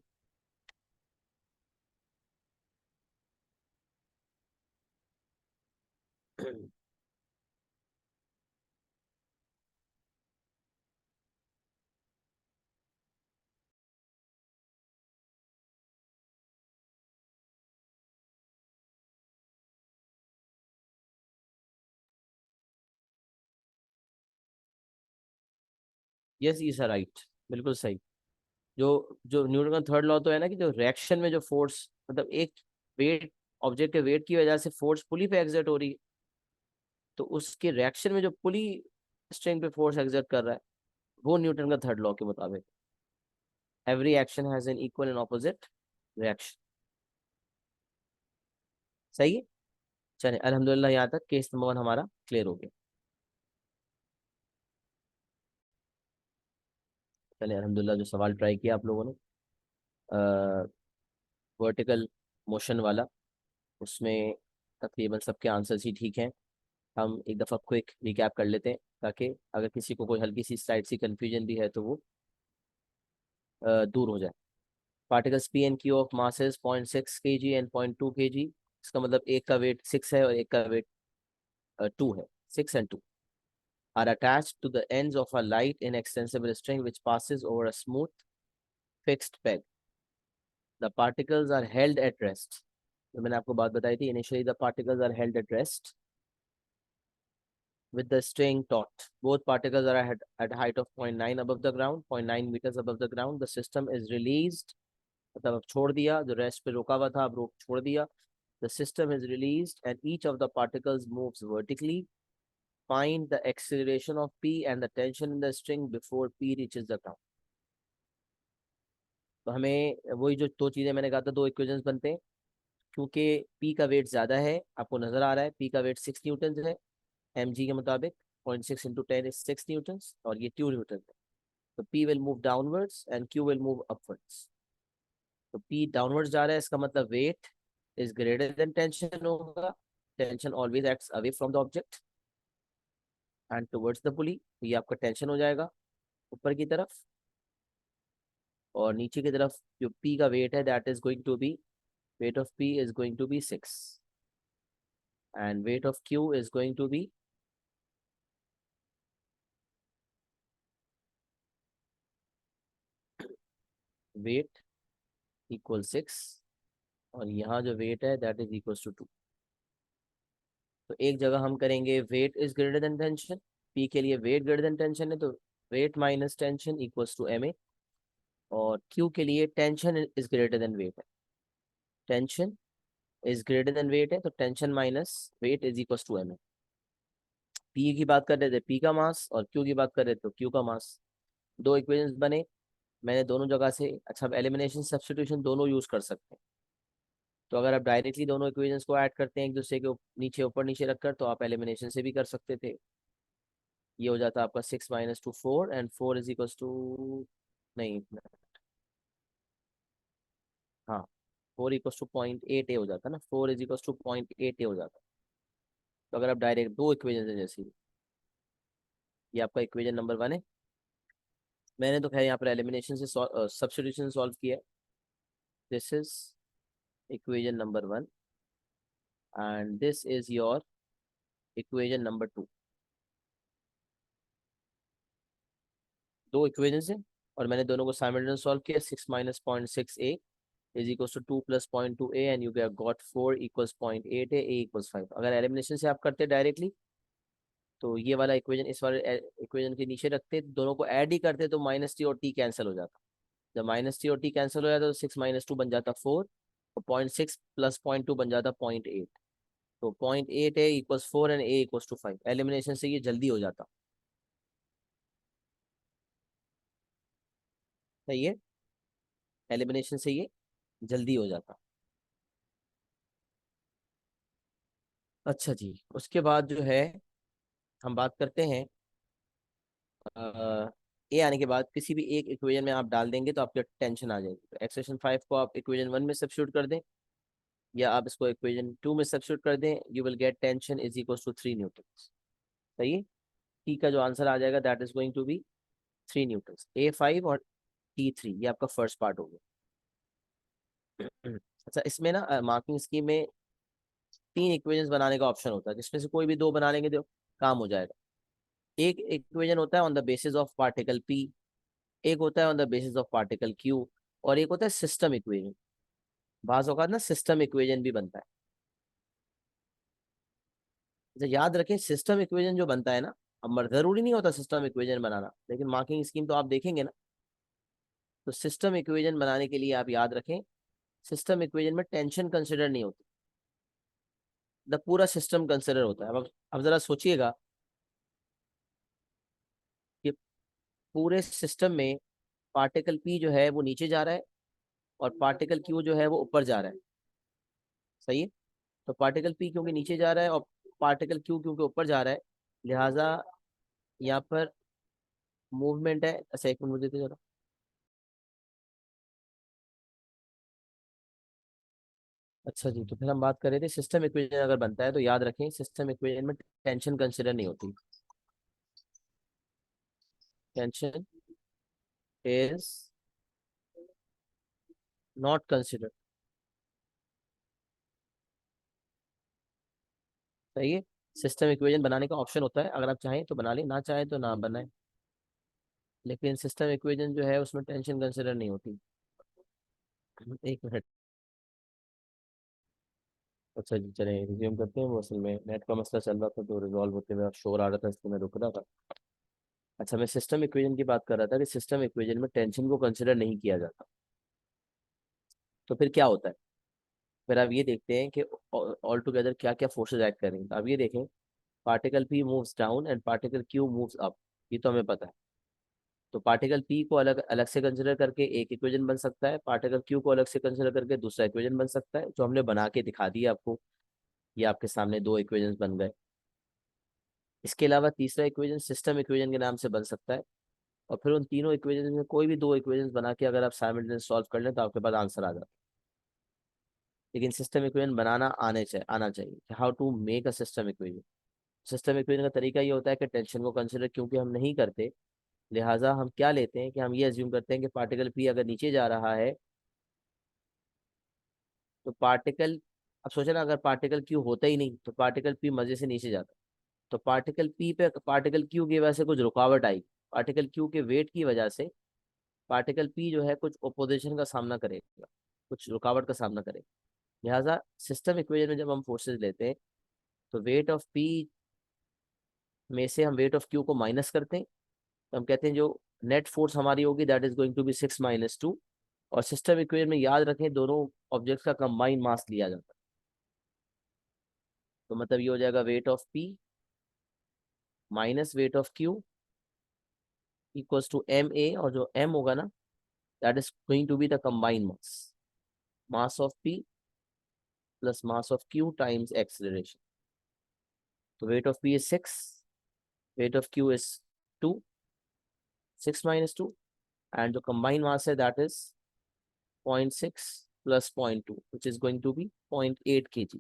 यस इज राइट, बिल्कुल सही. जो जो न्यूटन का थर्ड लॉ तो है ना कि जो रिएक्शन में जो फोर्स, मतलब एक वेट, ऑब्जेक्ट के वेट की वजह से फोर्स पुली पे एक्सर्ट हो रही है, तो उसके रिएक्शन में जो पुली स्ट्रिंग पे फोर्स एक्सर्ट कर रहा है, वो न्यूटन का थर्ड लॉ के मुताबिक every action has an equal and opposite reaction. सही है. चलिए अल्हम्दुलिल्लाह यहाँ तक केस नंबर 1 हमारा क्लियर हो गया. चलिए अल्हम्दुलिल्लाह, जो सवाल ट्राई किया आप लोगों ने वर्टिकल मोशन वाला, उसमें तकरीबन सबके आंसर्स ही ठीक हैं. हम एक दफ़ा क्विक रिकैप कर लेते हैं, ताकि अगर किसी को कोई हल्की सी स्लाइड सी कंफ्यूजन भी है तो वो दूर हो जाए. Particles P and Q of masses 0.6 kg and 0.2 kg. इसका मतलब एक का वेट 6 है और एक का वेट 2 है. 6 and 2 are attached to the ends of a light inextensible string which passes over a smooth fixed peg. The particles are held at rest. तो मैंने आपको बात बताई थी, initially the particles are held at rest with the string taut. Both particles are at a height of 0.9 above the ground, 0.9 meters above the ground. The system is released. मतलब अब छोड़ दिया, जो रेस्ट पे रोका हुआ था अब रोक छोड़ दिया. The system is released and each of the particles moves vertically. Find the acceleration of P and the tension in the string before P reaches the ground. तो हमें वही जो दो चीजें मैंने कहा था, दो इक्वेशंस बनते हैं. क्योंकि P का वेट ज्यादा है, आपको नजर आ रहा है P का वेट 6 न्यूटन है mg के मुताबिक. 0.6 into 10 is 6 न्यूटन और ये 2 न्यूटन है. तो P will move downwards and Q will move upwards. तो P डाउनवर्ड्स जा रहा है, इसका मतलब weight is greater than tension होगा. Tension always acts away from the object and towards the pulley. ये आपका टेंशन हो जाएगा ऊपर की तरफ. और नीचे की तरफ जो P का वेट है, that is going to be, weight of P is going to be 6 and weight of Q is going to be weight equal 6 और यहाँ जो वेट है दैट इज इक्वल टू 2. तो एक जगह हम करेंगे weight is greater than tension. P के लिए वेट ग्रेटर देन टेंशन है, तो weight minus tension equals to ma. और Q के लिए tension is greater than weight है. Tension is greater than weight है, तो tension minus weight is equals to ma. P की बात कर रहे थे P का मास, और Q की बात कर रहे थे तो Q का मास. दो इक्वेशंस बने. मैंने दोनों जगह से, अच्छा एलिमिनेशन सब्स्टिट्यूशन दोनों यूज कर सकते हैं. तो अगर आप डायरेक्टली दोनों इक्वेशंस को ऐड करते हैं एक दूसरे के नीचे ऊपर नीचे रखकर, तो आप एलिमिनेशन से भी कर सकते थे. ये हो जाता आपका 6 - 2 4 एंड 4 इज इक्वल टू, नहीं, हाँ, 4 इक्वल टू 0.8 हो जाता ना. 4 इज इक्वल टू 0.8 हो जाता. तो अगर आप डायरेक्ट दो इक्वेशन है जैसे, ये आपका इक्वेशन नंबर 1 है. मैंने तो खैर यहाँ पर एलिमिनेशन से सब्स्टिट्यूशन सॉल्व किया. This is equation number 1 and this is your equation number 2. दो इक्वेशन है और मैंने दोनों को साइमल्टेनियस सॉल्व किया. 6 - 0.6a is equals to 2 + 0.2a and you get got 4 equals 0.8a, a equals 5. अगर एलिमिनेशन से आप करते डायरेक्टली, तो ये वाला इक्वेशन इस वाले इक्वेशन के नीचे रखते, दोनों को ऐड ही करते, तो -t और t कैंसिल हो जाता. जब -t और t कैंसिल हो जाता तो 6 - 2 बन जाता 4 और 0.6 + 0.2 बन जाता 0.8. तो 0.8a equals 4 and a equals to 5. Elimination से ये जल्दी हो जाता. सही है. एलिमिनेशन से ये जल्दी हो जाता. अच्छा जी, उसके बाद जो है हम बात करते हैं ए आने के बाद किसी भी एक इक्वेशन में आप डाल देंगे तो आपके टेंशन आ जाएगी। तो एक्सप्रेशन 5 को आप इक्वेशन 1 में सब्स्टिट्यूट कर दें या आप इसको इक्वेशन 2 में सब्स्टिट्यूट कर दें, you will get tension is equal to 3 newton. सही है। टी का जो आंसर आ जाएगा that is going to be 3 newton. A5 और T3 ये आपका फर्स्ट पार्ट हो गया। अच्छा, इसमें ना मार्किंग स्कीम में 3 इक्वेशंस बनाने का ऑप्शन होता है, जिसमें से कोई भी 2 बना लेंगे तो काम हो जाएगा। एक इक्वेशन होता है on the basis of particle P, एक होता है on the basis of particle Q, और एक होता है सिस्टम इक्वेशन। बाज़ औक़ात ना सिस्टम इक्वेशन भी बनता है। अच्छा, याद रखें सिस्टम इक्वेशन जो बनता है ना, अब जरूरी नहीं होता सिस्टम इक्वेशन बनाना, लेकिन मार्किंग स्कीम तो आप देखेंगे ना। तो सिस्टम इक्वेशन बनाने के लिए आप याद रखें, सिस्टम इक्वेशन में टेंशन कंसिडर नहीं होती, द पूरा सिस्टम कंसिडर होता है। अब जरा सोचिएगा कि पूरे सिस्टम में पार्टिकल P जो है वो नीचे जा रहा है और पार्टिकल Q जो है वो ऊपर जा रहा है। सही है। तो पार्टिकल P क्योंकि नीचे जा रहा है और पार्टिकल Q क्योंकि ऊपर जा रहा है, लिहाजा यहाँ पर मूवमेंट है। अच्छा, एक मिनट मुझे देते जरा। अच्छा जी, तो फिर हम बात कर रहे थे सिस्टम इक्वेशन अगर बनता है तो याद रखें सिस्टम इक्वेशन में टेंशन कंसिडर नहीं होती। Tension is not consider. सही है। सिस्टम इक्वेशन बनाने का ऑप्शन होता है, अगर आप चाहें तो बना लें, ना चाहें तो ना बनाएं, लेकिन सिस्टम इक्वेशन जो है उसमें टेंशन कंसिडर नहीं होती। एक मिनट। अच्छा जी, चलें रिज्यूम करते हैं। वो असल में नेट का मसला चल रहा था तो रिजॉल्व होते हुए शोर आ रहा था, इसलिए मैं रुक रहा था। अच्छा, मैं सिस्टम इक्वेशन की बात कर रहा था कि सिस्टम इक्वेशन में टेंशन को कंसिडर नहीं किया जाता। तो फिर क्या होता है? फिर आप ये देखते हैं कि ऑल टुगेदर क्या क्या फोर्सेज एक्ट करेंगे। तो आप ये देखें, particle P moves down and particle Q moves up, ये तो हमें पता है। तो पार्टिकल P को अलग अलग से कंसिडर करके एक इक्वेशन बन सकता है, पार्टिकल Q को अलग से कंसिडर करके दूसरा इक्वेशन बन सकता है, जो हमने बना के दिखा दिया आपको। ये आपके सामने 2 इक्वेशंस बन गए। इसके अलावा तीसरा इक्वेशन सिस्टम इक्वेशन के नाम से बन सकता है, और फिर उन तीनों इक्वेशन में कोई भी 2 इक्वेशंस बना के अगर आप साइमल्टेनियस सॉल्व कर लें तो आपके पास आंसर आ जाता है। लेकिन सिस्टम इक्वेशन बनाना आना चाहिए। How to make a system equation. System equation का तरीका ये होता है कि टेंशन को कंसिडर क्योंकि हम नहीं करते, लिहाजा हम क्या लेते हैं कि हम ये अज्यूम करते हैं कि पार्टिकल P अगर नीचे जा रहा है तो पार्टिकल, अब सोचे ना अगर पार्टिकल Q होता ही नहीं तो पार्टिकल P मजे से नीचे जाता। तो पार्टिकल P पे पार्टिकल Q की वजह से कुछ रुकावट आई, पार्टिकल Q के वेट की वजह से पार्टिकल P जो है कुछ ओपोजिशन का सामना करेगा, कुछ रुकावट का सामना करेगा। लिहाजा सिस्टम इक्वेशन में जब हम फोर्सेस लेते हैं तो वेट ऑफ P में से हम वेट ऑफ Q को माइनस करते हैं, तो हम कहते हैं जो नेट फोर्स हमारी होगी that is going to be 6 - 2। और सिस्टम इक्वेशन में याद रखें दोनों ऑब्जेक्ट्स का कंबाइंड मास लिया जाता है। तो मतलब ये हो जाएगा weight of P minus weight of Q equals to ma, और जो m होगा ना that is going to be the combined mass, mass of P plus mass of Q times acceleration. तो weight of P is 6, weight of Q is 2, 6 - 2, and जो कंबाइंड मास है that is 0.6 plus 0.2 which is going to be 0.8 kg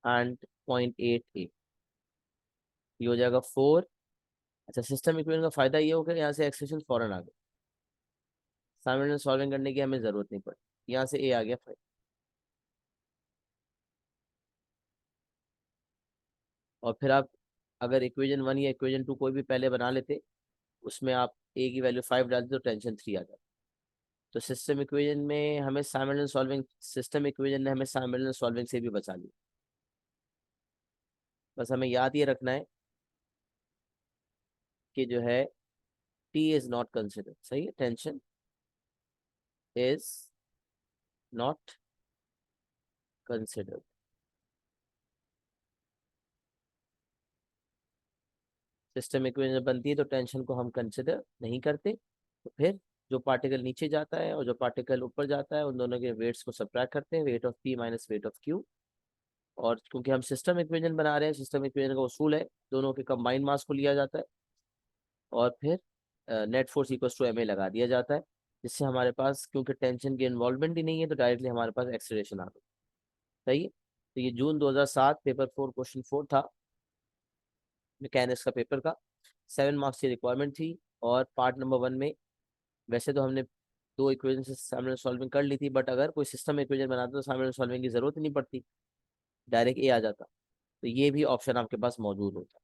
and 0.8 a, ये हो जाएगा 4। अच्छा, सिस्टम इक्वेशन का फायदा ये होगा यहाँ से एक्सप्रेशन फॉरन आ गए, साइमल्टेनियस सॉल्विंग करने की हमें जरूरत नहीं पड़ी, यहाँ से ए आ गया। और फिर आप अगर इक्वेशन 1 या इक्वेशन 2 कोई भी पहले बना लेते, उसमें आप ए की वैल्यू 5 डालते तो टेंशन 3 आ जाती। तो सिस्टम इक्वेशन में हमें साइमल्टेनियस सॉल्विंग, सिस्टम इक्वेशन ने हमें साइमल्टेनियस सॉल्विंग से भी बचा लिया। बस हमें याद ये रखना है कि जो है टी इज नॉट कंसिडर। सही है, tension is not consider. System equation बनती है तो टेंशन को हम कंसिडर नहीं करते। तो फिर जो पार्टिकल नीचे जाता है और जो पार्टिकल ऊपर जाता है उन दोनों के वेट्स को सब्ट्रैक्ट करते हैं, weight of P minus weight of Q. और क्योंकि हम सिस्टम इक्वेशन बना रहे हैं, सिस्टम इक्वेशन का उसूल है दोनों के कंबाइंड मास को लिया जाता है और फिर net force equals to ma लगा दिया जाता है, जिससे हमारे पास क्योंकि टेंशन की इन्वॉल्वमेंट ही नहीं है तो डायरेक्टली हमारे पास एक्सेलरेशन आ गई। सही है। तो ये जून 2007 पेपर 4 क्वेश्चन 4 था मैकेनिक्स का पेपर का। 7 मार्क्स की रिक्वायरमेंट थी और पार्ट नंबर 1 में वैसे तो हमने दो इक्वेशन से साइमल्टेनियस सॉल्विंग कर ली थी, बट अगर कोई सिस्टम इक्वेशन बनाता तो साइमल्टेनियस सॉल्विंग की जरूरत ही नहीं पड़ती, डायरेक्ट ए आ जाता। तो ये भी ऑप्शन आपके पास मौजूद होता।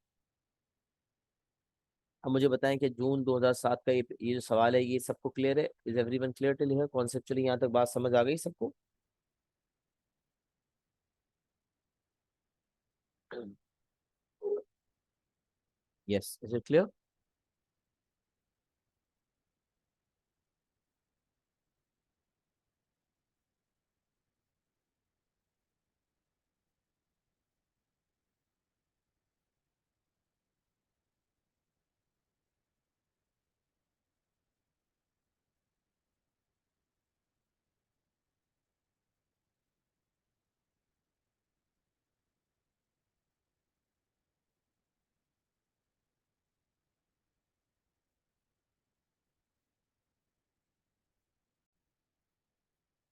अब मुझे बताएं कि जून 2007 का ये जो सवाल है ये सबको क्लियर है? Is everyone clear till here? Conceptually यहाँ तक बात समझ आ गई सबको? Yes, is it clear?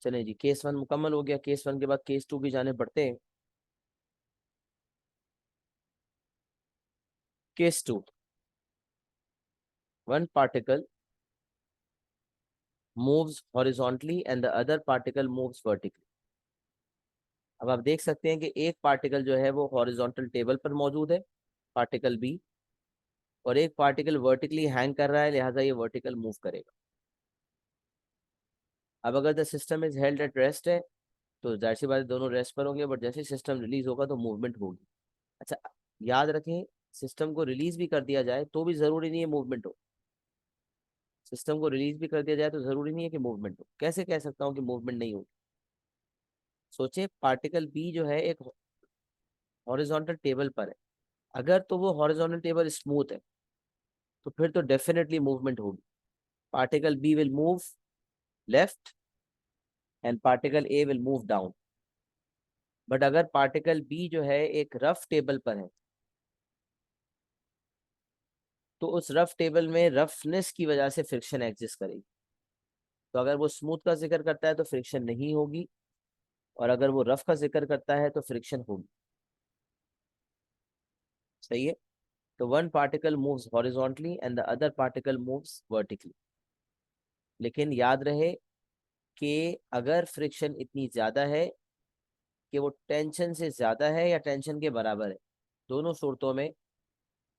चलें जी, केस 1 मुकम्मल हो गया। केस 1 के बाद केस 2 की जाने बढ़ते हैं। Case 2, one particle moves horizontally and the other particle moves vertically। अब आप देख सकते हैं कि एक पार्टिकल जो है वो हॉरिजॉन्टल टेबल पर मौजूद है, पार्टिकल बी, और एक पार्टिकल वर्टिकली हैंग कर रहा है, लिहाजा ये वर्टिकल मूव करेगा। अब अगर the system is held at rest है तो जाहिर सी बात है दोनों रेस्ट पर होंगे, बट जैसे सिस्टम रिलीज होगा तो मूवमेंट होगी। अच्छा, याद रखें, सिस्टम को रिलीज भी कर दिया जाए तो भी जरूरी नहीं है मूवमेंट हो। सिस्टम को रिलीज भी कर दिया जाए तो जरूरी नहीं है कि मूवमेंट हो। कैसे कह सकता हूँ कि मूवमेंट नहीं होगी? सोचे पार्टिकल बी जो है एक हॉरिजॉन्टल टेबल पर है, अगर तो वो हॉरिजॉन्टल टेबल स्मूथ है तो फिर तो डेफिनेटली मूवमेंट होगी। Particle B will move left and particle A will move down. But अगर पार्टिकल बी जो है एक रफ टेबल पर है तो उस रफ टेबल में रफनेस की वजह से फ्रिक्शन एग्जिस्ट करेगी। तो अगर वो स्मूथ का जिक्र करता है तो फ्रिक्शन नहीं होगी, और अगर वो रफ का जिक्र करता है तो फ्रिक्शन होगी। सही है। तो one particle moves horizontally and the other particle moves vertically. लेकिन याद रहे कि अगर फ्रिक्शन इतनी ज्यादा है कि वो टेंशन से ज्यादा है या टेंशन के बराबर है, दोनों सूरतों में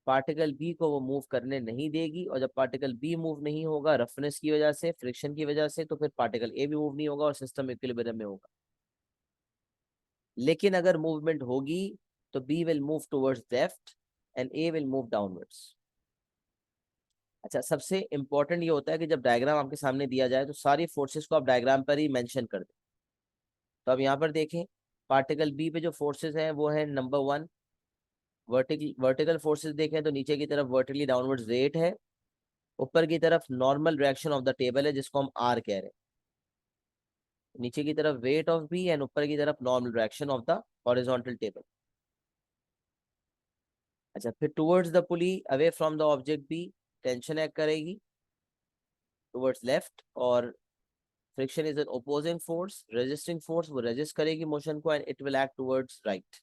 पार्टिकल बी को वो मूव करने नहीं देगी। और जब पार्टिकल बी मूव नहीं होगा रफनेस की वजह से, फ्रिक्शन की वजह से, तो फिर पार्टिकल ए भी मूव नहीं होगा और सिस्टम इक्विलिब्रियम में होगा। लेकिन अगर मूवमेंट होगी तो B will move towards left and A will move downwards. अच्छा, सबसे इंपॉर्टेंट ये होता है कि जब डायग्राम आपके सामने दिया जाए तो सारी फोर्सेस को आप डायग्राम पर ही मेंशन कर दें। तो अब यहाँ पर देखें, पार्टिकल बी पे जो फोर्सेस हैं वो है नंबर 1 वर्टिकल फोर्सेस। देखें तो नीचे की तरफ वर्टिकली डाउनवर्ड्स रेट है, ऊपर की तरफ normal reaction of the table है जिसको हम आर कह रहे हैं। नीचे की तरफ वेट ऑफ बी एंड ऊपर की तरफ normal reaction of the horizontal table. अच्छा, फिर towards the pulley away from the object B tension act करेगी टुवर्ड्स लेफ्ट, और friction is an opposing force, resisting force, वो रेजिस्ट करेगी मोशन को, and it will act towards right.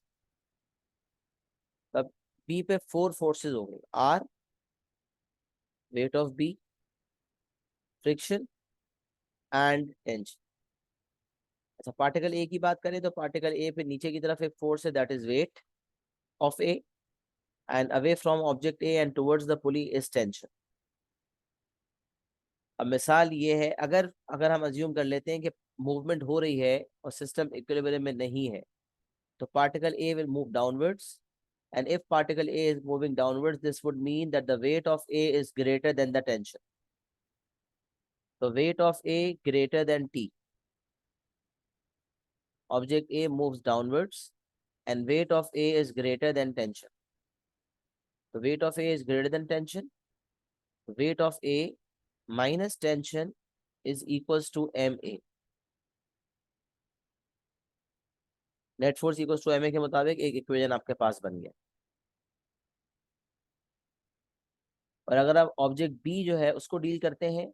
तब बी पे 4 फोर्सेस होंगे, R, weight of B, friction and tension. अच्छा, पार्टिकल ए की बात करें तो पार्टिकल ए पे नीचे की तरफ एक फोर्स है, that is wait of A, and away from object A and towards the pulley is tension. अब मिसाल ये है, अगर अगर हम अज्यूम कर लेते हैं कि मूवमेंट हो रही है और सिस्टम इक्विलिब्रियम में नहीं है, तो particle A will move downwards, and if particle A is moving downwards, this would mean that the weight of A is greater than the tension. So weight of A greater than T. Object A moves downwards and weight of A is greater than tension. The weight of A is greater than tension. Weight of A minus tension is equals to M A. Net force equals to M A के मुताबिक एक इक्वेशन आपके पास बन गया। और अगर आप ऑब्जेक्ट बी जो है उसको डील करते हैं,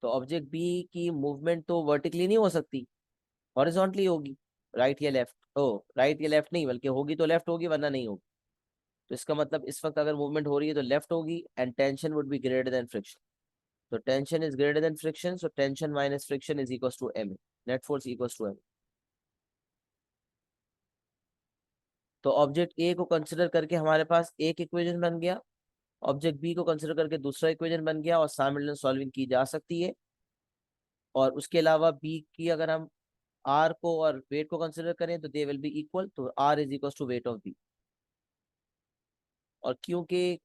तो ऑब्जेक्ट बी की मूवमेंट तो वर्टिकली नहीं हो सकती, हॉरिजॉन्टली होगी। राइट या लेफ्ट, ओ राइट या लेफ्ट नहीं, बल्कि होगी तो लेफ्ट होगी वरना नहीं होगी। तो इसका मतलब इस वक्त अगर मूवमेंट हो रही है तो लेफ्ट होगी, and tension would be greater than friction. तो tension is greater than friction, so tension minus friction is equals to m. Net force equals to M. तो ऑब्जेक्ट ए को कंसिडर करके हमारे पास एक इक्वेशन बन गया, ऑब्जेक्ट बी को कंसिडर करके दूसरा इक्वेशन बन गया, और साइमल्टेनियस सॉल्विंग की जा सकती है। और उसके अलावा बी की अगर हम आर को और वेट को कंसिडर करें तो दे विल बी इक्वल, तो R is equal to weight of B. और क्योंकि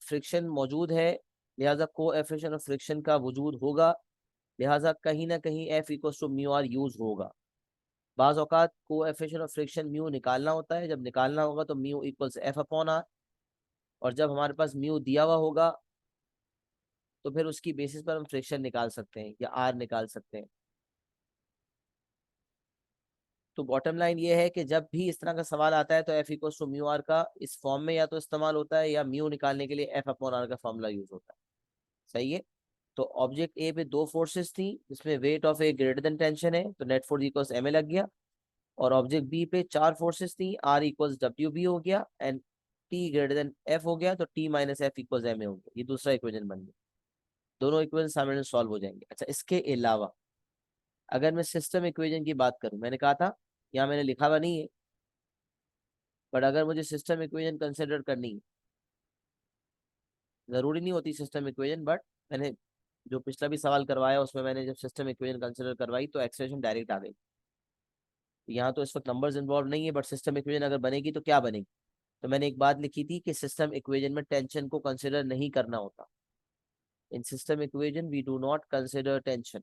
फ्रिक्शन मौजूद है, लिहाजा कोएफिशिएंट ऑफ फ्रिक्शन का वजूद होगा, लिहाजा कहीं ना कहीं F equal to mu R use होगा। बाज औकात कोएफिशिएंट ऑफ फ्रिक्शन म्यू निकालना होता है, जब निकालना होगा तो mu equals F upon R. और जब हमारे पास म्यू दिया हुआ होगा तो फिर उसकी बेसिस पर हम फ्रिक्शन निकाल सकते हैं या आर निकाल सकते हैं। तो बॉटम लाइन ये है कि जब भी इस तरह का सवाल आता है तो F equals to mu R का इस फॉर्म में या तो इस्तेमाल होता है, या म्यू निकालने के लिए एफ अपॉन आर का फॉर्मूला यूज होता है। सही है। तो ऑब्जेक्ट ए पे दो फोर्सेस थी जिसमें weight of A greater than tension है, तो net force equals M A लग गया। और ऑब्जेक्ट बी पे चार फोर्सेस थी, आर इक्वल्स डब्ल्यू बी हो गया, and T greater than F हो गया, तो T minus F equals M A हो गया। ये दूसरा इक्वेशन बन गया। दोनों इक्वेशन सामने सॉल्व हो जाएंगे। अच्छा, इसके अलावा अगर मैं सिस्टम इक्वेशन की बात करूं, मैंने कहा था यहाँ मैंने लिखा हुआ नहीं है, बट अगर मुझे सिस्टम इक्वेशन कंसिडर करनी है, जरूरी नहीं होती सिस्टम इक्वेशन, बट मैंने जो पिछला भी सवाल करवाया उसमें मैंने जब सिस्टम इक्वेशन कंसिडर करवाई तो एक्सप्रेशन डायरेक्ट आ गई। यहाँ तो इस वक्त नंबर्स इन्वॉल्व नहीं है, बट सिस्टम इक्वेशन अगर बनेगी तो क्या बनेगी। तो मैंने एक बात लिखी थी कि सिस्टम इक्वेशन में टेंशन को कंसिडर नहीं करना होता। In system equation we do not consider tension.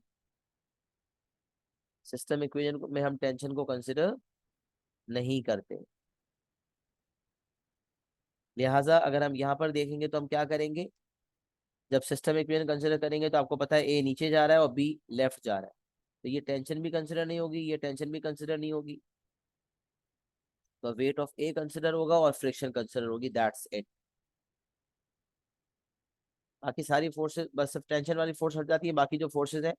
System equation में हम टेंशन को कंसिडर नहीं करते। लिहाजा अगर हम यहाँ पर देखेंगे तो हम क्या करेंगे, जब सिस्टम इक्वेशन कंसिडर करेंगे तो आपको पता है ए नीचे जा रहा है और बी लेफ्ट जा रहा है, तो ये टेंशन भी कंसिडर नहीं होगी, ये टेंशन भी कंसिडर नहीं होगी। तो वेट ऑफ ए कंसिडर होगा और फ्रिक्शन कंसिडर होगी, दैट्स इट। बाकी सारी फोर्सेस, बस सिर्फ टेंशन वाली फोर्स हट जाती है, बाकी जो फोर्सेज है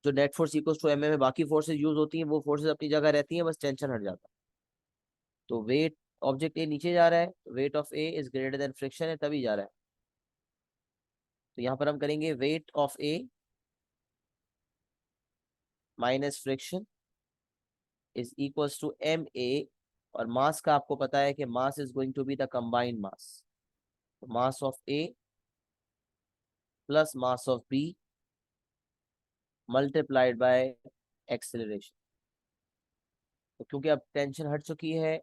जो net force equals to M A में बाकी फोर्सेज यूज होती हैं वो फोर्सेज अपनी जगह रहती हैं, बस टेंशन हट जाता है। तो वेट, ऑब्जेक्ट ए नीचे जा रहा है, weight of A is greater than friction है तभी जा रहा है। तो यहाँ पर हम करेंगे weight of A minus friction is equals to M A. और मास का आपको पता है कि mass is going to be the combined mass, mass of A plus mass of B multiplied by acceleration. तो क्योंकि अब टेंशन हट चुकी है,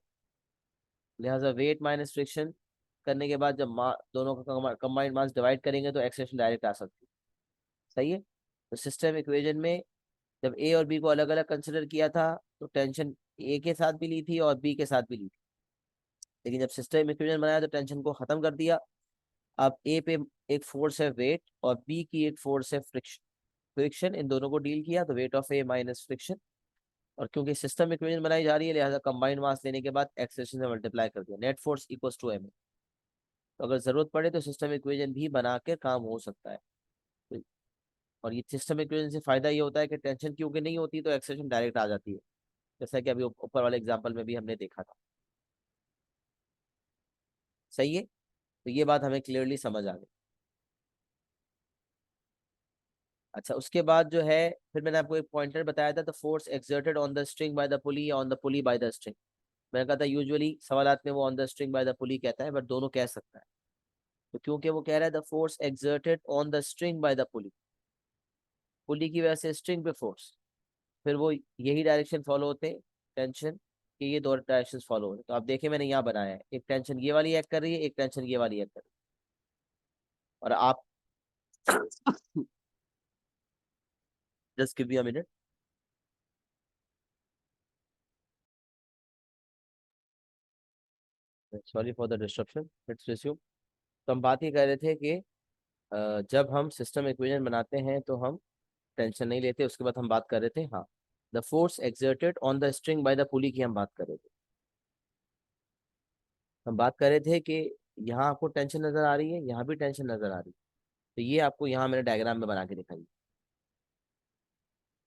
लिहाजा वेट माइनस फ्रिक्शन करने के बाद जब दोनों का कंबाइंड मास डिवाइड करेंगे तो एक्सेलरेशन डायरेक्ट आ सकती है। सही है। तो सिस्टम इक्वेशन में जब ए और बी को अलग अलग कंसिडर किया था तो टेंशन ए के साथ भी ली थी और बी के साथ भी ली थी, लेकिन जब सिस्टम इक्वेशन बनाया तो टेंशन को खत्म कर दिया। अब ए पे एक फोर्स है वेट और बी की एक फोर्स है फ्रिक्शन, फ्रिक्शन इन दोनों को डील किया तो weight of A minus friction. और क्योंकि सिस्टम इक्वेशन बनाई जा रही है लिहाजा कंबाइंड मास लेने के बाद एक्सेलरेशन से मल्टीप्लाई कर दिया, net force equals to M. तो अगर जरूरत पड़े तो सिस्टम इक्वेशन भी बना के काम हो सकता है। तो और ये सिस्टम इक्वेशन से फायदा ये होता है कि टेंशन क्योंकि नहीं होती तो एक्सेलरेशन डायरेक्ट आ जाती है, जैसा कि अभी ऊपर वाले एग्जांपल में भी हमने देखा था। सही है। तो ये बात हमें क्लियरली समझ आ गई। अच्छा, उसके बाद जो है फिर मैंने आपको एक पॉइंटर बताया था, the force exerted on the string by the pulley या on the pulley by the string. मैंने कहा था यूजुअली सवालात में वो on the string by the pulley कहता है, बट दोनों कह सकता है। तो क्योंकि वो कह रहा है the force exerted on the string by the pulley, pulley की वजह से स्ट्रिंग पे फोर्स, फिर वो यही डायरेक्शन फॉलो होते हैं टेंशन के, ये दो डायरेक्शन फॉलो होते हैं। तो आप देखिए मैंने यहाँ बनाया है, एक टेंशन ये वाली एक्ट कर रही है, एक टेंशन ये वाली एक्ट कर रही है। और आप just give me a minute. Sorry for the disruption, let's resume. तो हम बात ही कर रहे थे कि जब हम सिस्टम इक्वेशन बनाते हैं तो हम टेंशन नहीं लेते। उसके बाद हम बात कर रहे थे, हाँ, the force exerted on the string by the पुली की हम बात कर रहे थे। हम बात कर रहे थे कि यहाँ आपको टेंशन नजर आ रही है, यहाँ भी टेंशन नजर आ रही है। तो ये आपको यहाँ मैंने डायग्राम में बना के दिखाई।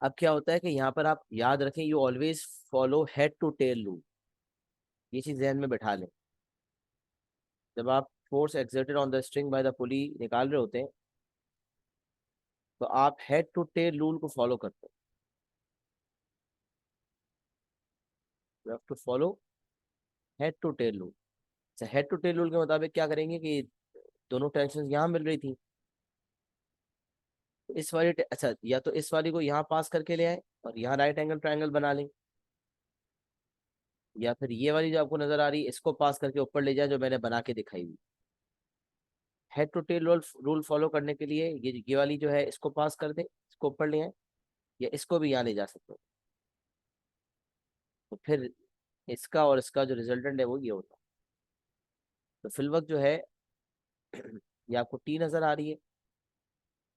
अब क्या होता है कि यहाँ पर आप याद रखें, you always follow head to tail rule. ये चीज जहन में बैठा लें। जब आप force exerted on the string by the pulley निकाल रहे होते हैं तो आप हेड टू टेल रूल को फॉलो करते हैं। You have to follow head to tail rule. अच्छा, हेड टू टेल रूल के मुताबिक क्या करेंगे कि दोनों टेंशन यहाँ मिल रही थी, तो इस वाली अच्छा, या तो इस वाली को यहाँ पास करके ले आए और यहाँ राइट एंगल ट्रायंगल बना लें, या फिर ये वाली जो आपको नजर आ रही है इसको पास करके ऊपर ले जाए, जो मैंने बना के दिखाई हुई। Head to tail rule rule follow करने के लिए ये वाली जो है इसको पास कर दें, इसको ऊपर ले आए, या इसको भी यहाँ ले जा सकते हैं। तो फिर इसका और इसका जो रिजल्टेंट है वो ये होता है। तो फिल वक्त जो है ये आपको टी नजर आ रही है,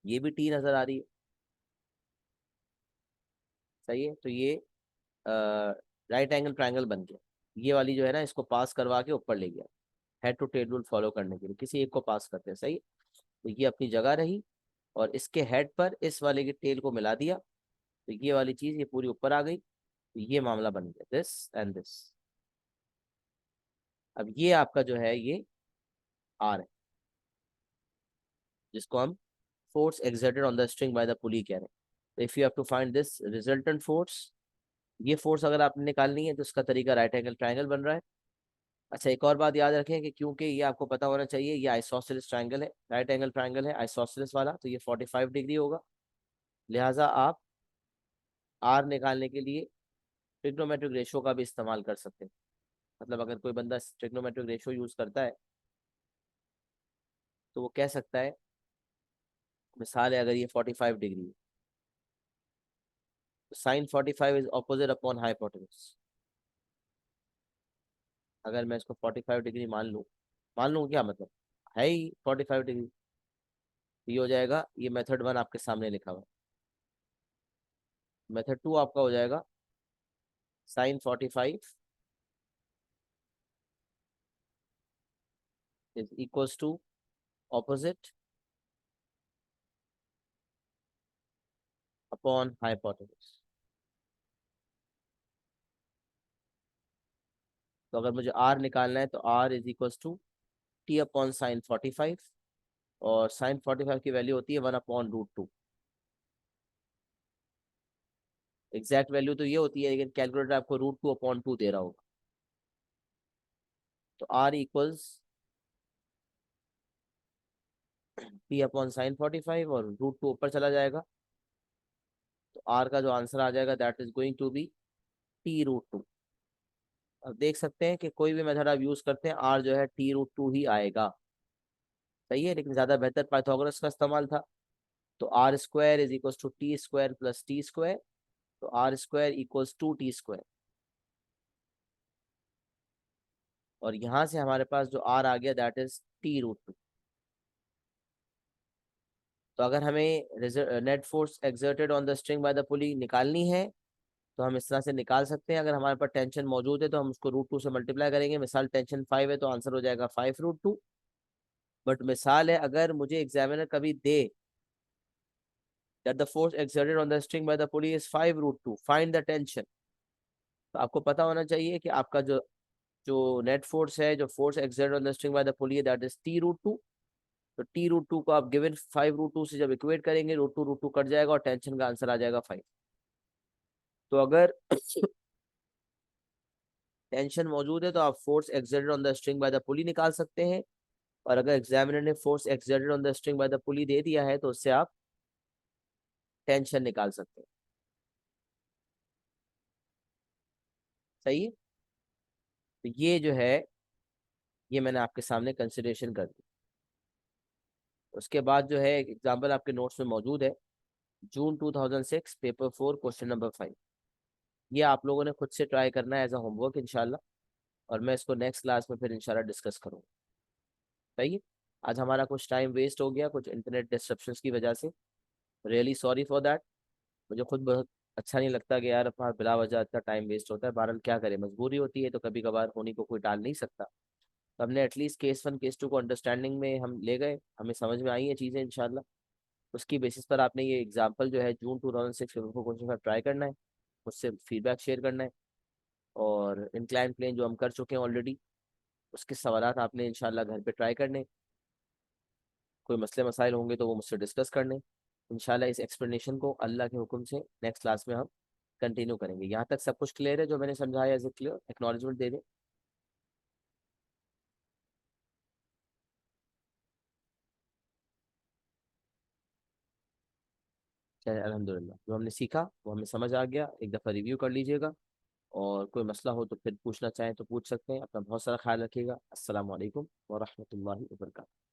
ये भी टी नजर आ रही है। सही है, तो ये राइट एंगल ट्रायंगल बन गया। ये वाली जो है ना इसको पास करवा के ऊपर ले गया। Head to tail rule follow करने के लिए किसी एक को पास करते हैं, सही। तो ये अपनी जगह रही, और इसके हेड पर इस वाले के टेल को मिला दिया, तो ये वाली चीज ये पूरी ऊपर आ गई। तो ये मामला बन गया, दिस एंड दिस। अब ये आपका जो है ये आर है, जिसको हम force exerted on the string by the pulley कह रहे हैं। तो if you have to find this resultant force, ये फोर्स अगर आपने निकालनी है तो उसका तरीका राइट एंगल ट्रायंगल बन रहा है। अच्छा, एक और बात याद रखें कि क्योंकि ये आपको पता होना चाहिए, ये आइसोसेलेस ट्रायंगल है, राइट एंगल ट्रायंगल है आइसोसेलेस वाला, तो ये 45 डिग्री होगा। लिहाजा आप आर निकालने के लिए ट्रिग्नोमेट्रिक रेशो का भी इस्तेमाल कर सकते हैं। मतलब अगर कोई बंदा ट्रिग्नोमेट्रिक रेशो यूज करता है तो वो कह सकता है, मिसाल है अगर ये 45 डिग्री है तो sine 45 is opposite upon hypotenuse. अगर मैं इसको 45 डिग्री मान लूँ क्या मतलब है ही 45 डिग्री, तो ये हो जाएगा, ये मेथड 1 आपके सामने लिखा हुआ है। मेथड 2 आपका हो जाएगा sine 45 is equals to opposite upon hypotenuse. तो अगर मुझे आर निकालना है तो R is equals to T upon sine 45, और साइन 45 की वैल्यू होती है 1/√2। एग्जैक्ट वैल्यू तो ये होती है, लेकिन कैलकुलेटर आपको √2/2 दे रहा होगा। तो R equals T upon sine 45, और √2 ऊपर चला जाएगा, तो आर का जो आंसर आ जाएगा that is going to be T√2। अब देख सकते हैं कि कोई भी मेथड आप यूज करते हैं आर जो है T√2 ही आएगा। सही है, लेकिन ज्यादा बेहतर पाइथागोरस का इस्तेमाल था। तो R square is equals to T square plus T square, तो R square equals to T square. और यहाँ से हमारे पास जो आर आ गया दैट इज T√2। तो अगर हमें net force exerted on the string by the पुली निकालनी है तो हम इस तरह से निकाल सकते हैं। अगर हमारे पास टेंशन मौजूद है तो हम उसको √2 से मल्टीप्लाई करेंगे। मिसाल टेंशन 5 है तो आंसर हो जाएगा 5√2। बट मिसाल है अगर मुझे एग्जामिनर कभी दे that the force exerted on the string by the pulley is 5√2, find the tension, तो आपको पता होना चाहिए कि आपका जो जो नेट फोर्स है, जो force exerted on the string by the पुली है दैट इज T√2। तो T√2 को आप गिवन 5√2 से जब इक्वेट करेंगे, √2 कट जाएगा और टेंशन का आंसर आ जाएगा 5। तो अगर टेंशन मौजूद है तो आप force exerted on the string by the pulley निकाल सकते हैं, और अगर एग्जामिनर ने force exerted on the string by the pulley दे दिया है तो उससे आप टेंशन निकाल सकते हैं। सही है, तो ये जो है ये मैंने आपके सामने कंसिडरेशन कर दी। उसके बाद जो है एक एग्जाम्पल आपके नोट्स में मौजूद है, जून 2006 पेपर 4 क्वेश्चन नंबर 5। ये आप लोगों ने खुद से ट्राई करना है एज अ होमवर्क इंशाल्लाह, और मैं इसको नेक्स्ट क्लास में फिर इंशाल्लाह डिस्कस करूँगा। सही है, आज हमारा कुछ टाइम वेस्ट हो गया कुछ इंटरनेट डिस्ट्रप्शंस की वजह से। Really sorry for that. मुझे खुद बहुत अच्छा नहीं लगता कि यार अपना बिला वजह इतना टाइम वेस्ट होता है। बहरहाल क्या करें, मजबूरी होती है तो कभी कभार होने को कोई टाल नहीं सकता। तो हमने एटलीस्ट केस 1 केस 2 को अंडरस्टैंडिंग में हम ले गए, हमें समझ में आई है चीज़ें इंशाल्लाह। उसकी बेसिस पर आपने ये एग्जाम्पल जो है जून 2006 पेपर को क्वेश्चन का ट्राई करना है, मुझसे फीडबैक शेयर करना है। और इंक्लाइन प्लेन जो हम कर चुके हैं ऑलरेडी, उसके सवालात आपने इंशाल्लाह घर पे ट्राई करने। कोई मसले मसाइल होंगे तो वो मुझसे डिस्कस करने। इंशाल्लाह इस एक्सप्लेनेशन को अल्लाह के हुक्म से नेक्स्ट क्लास में हम कंटिन्यू करेंगे। यहाँ तक सब कुछ क्लियर है जो मैंने समझाया? एज ए क्लियर एक्नॉलेजमेंट दे दें। चलिए अल्हम्दुलिल्लाह, जो हमने सीखा वो हमें समझ आ गया। एक दफ़ा रिव्यू कर लीजिएगा, और कोई मसला हो तो फिर पूछना चाहें तो पूछ सकते हैं। अपना बहुत सारा ख्याल रखिएगा। अस्सलाम वालेकुम व रहमतुल्लाहि व बरकातहू।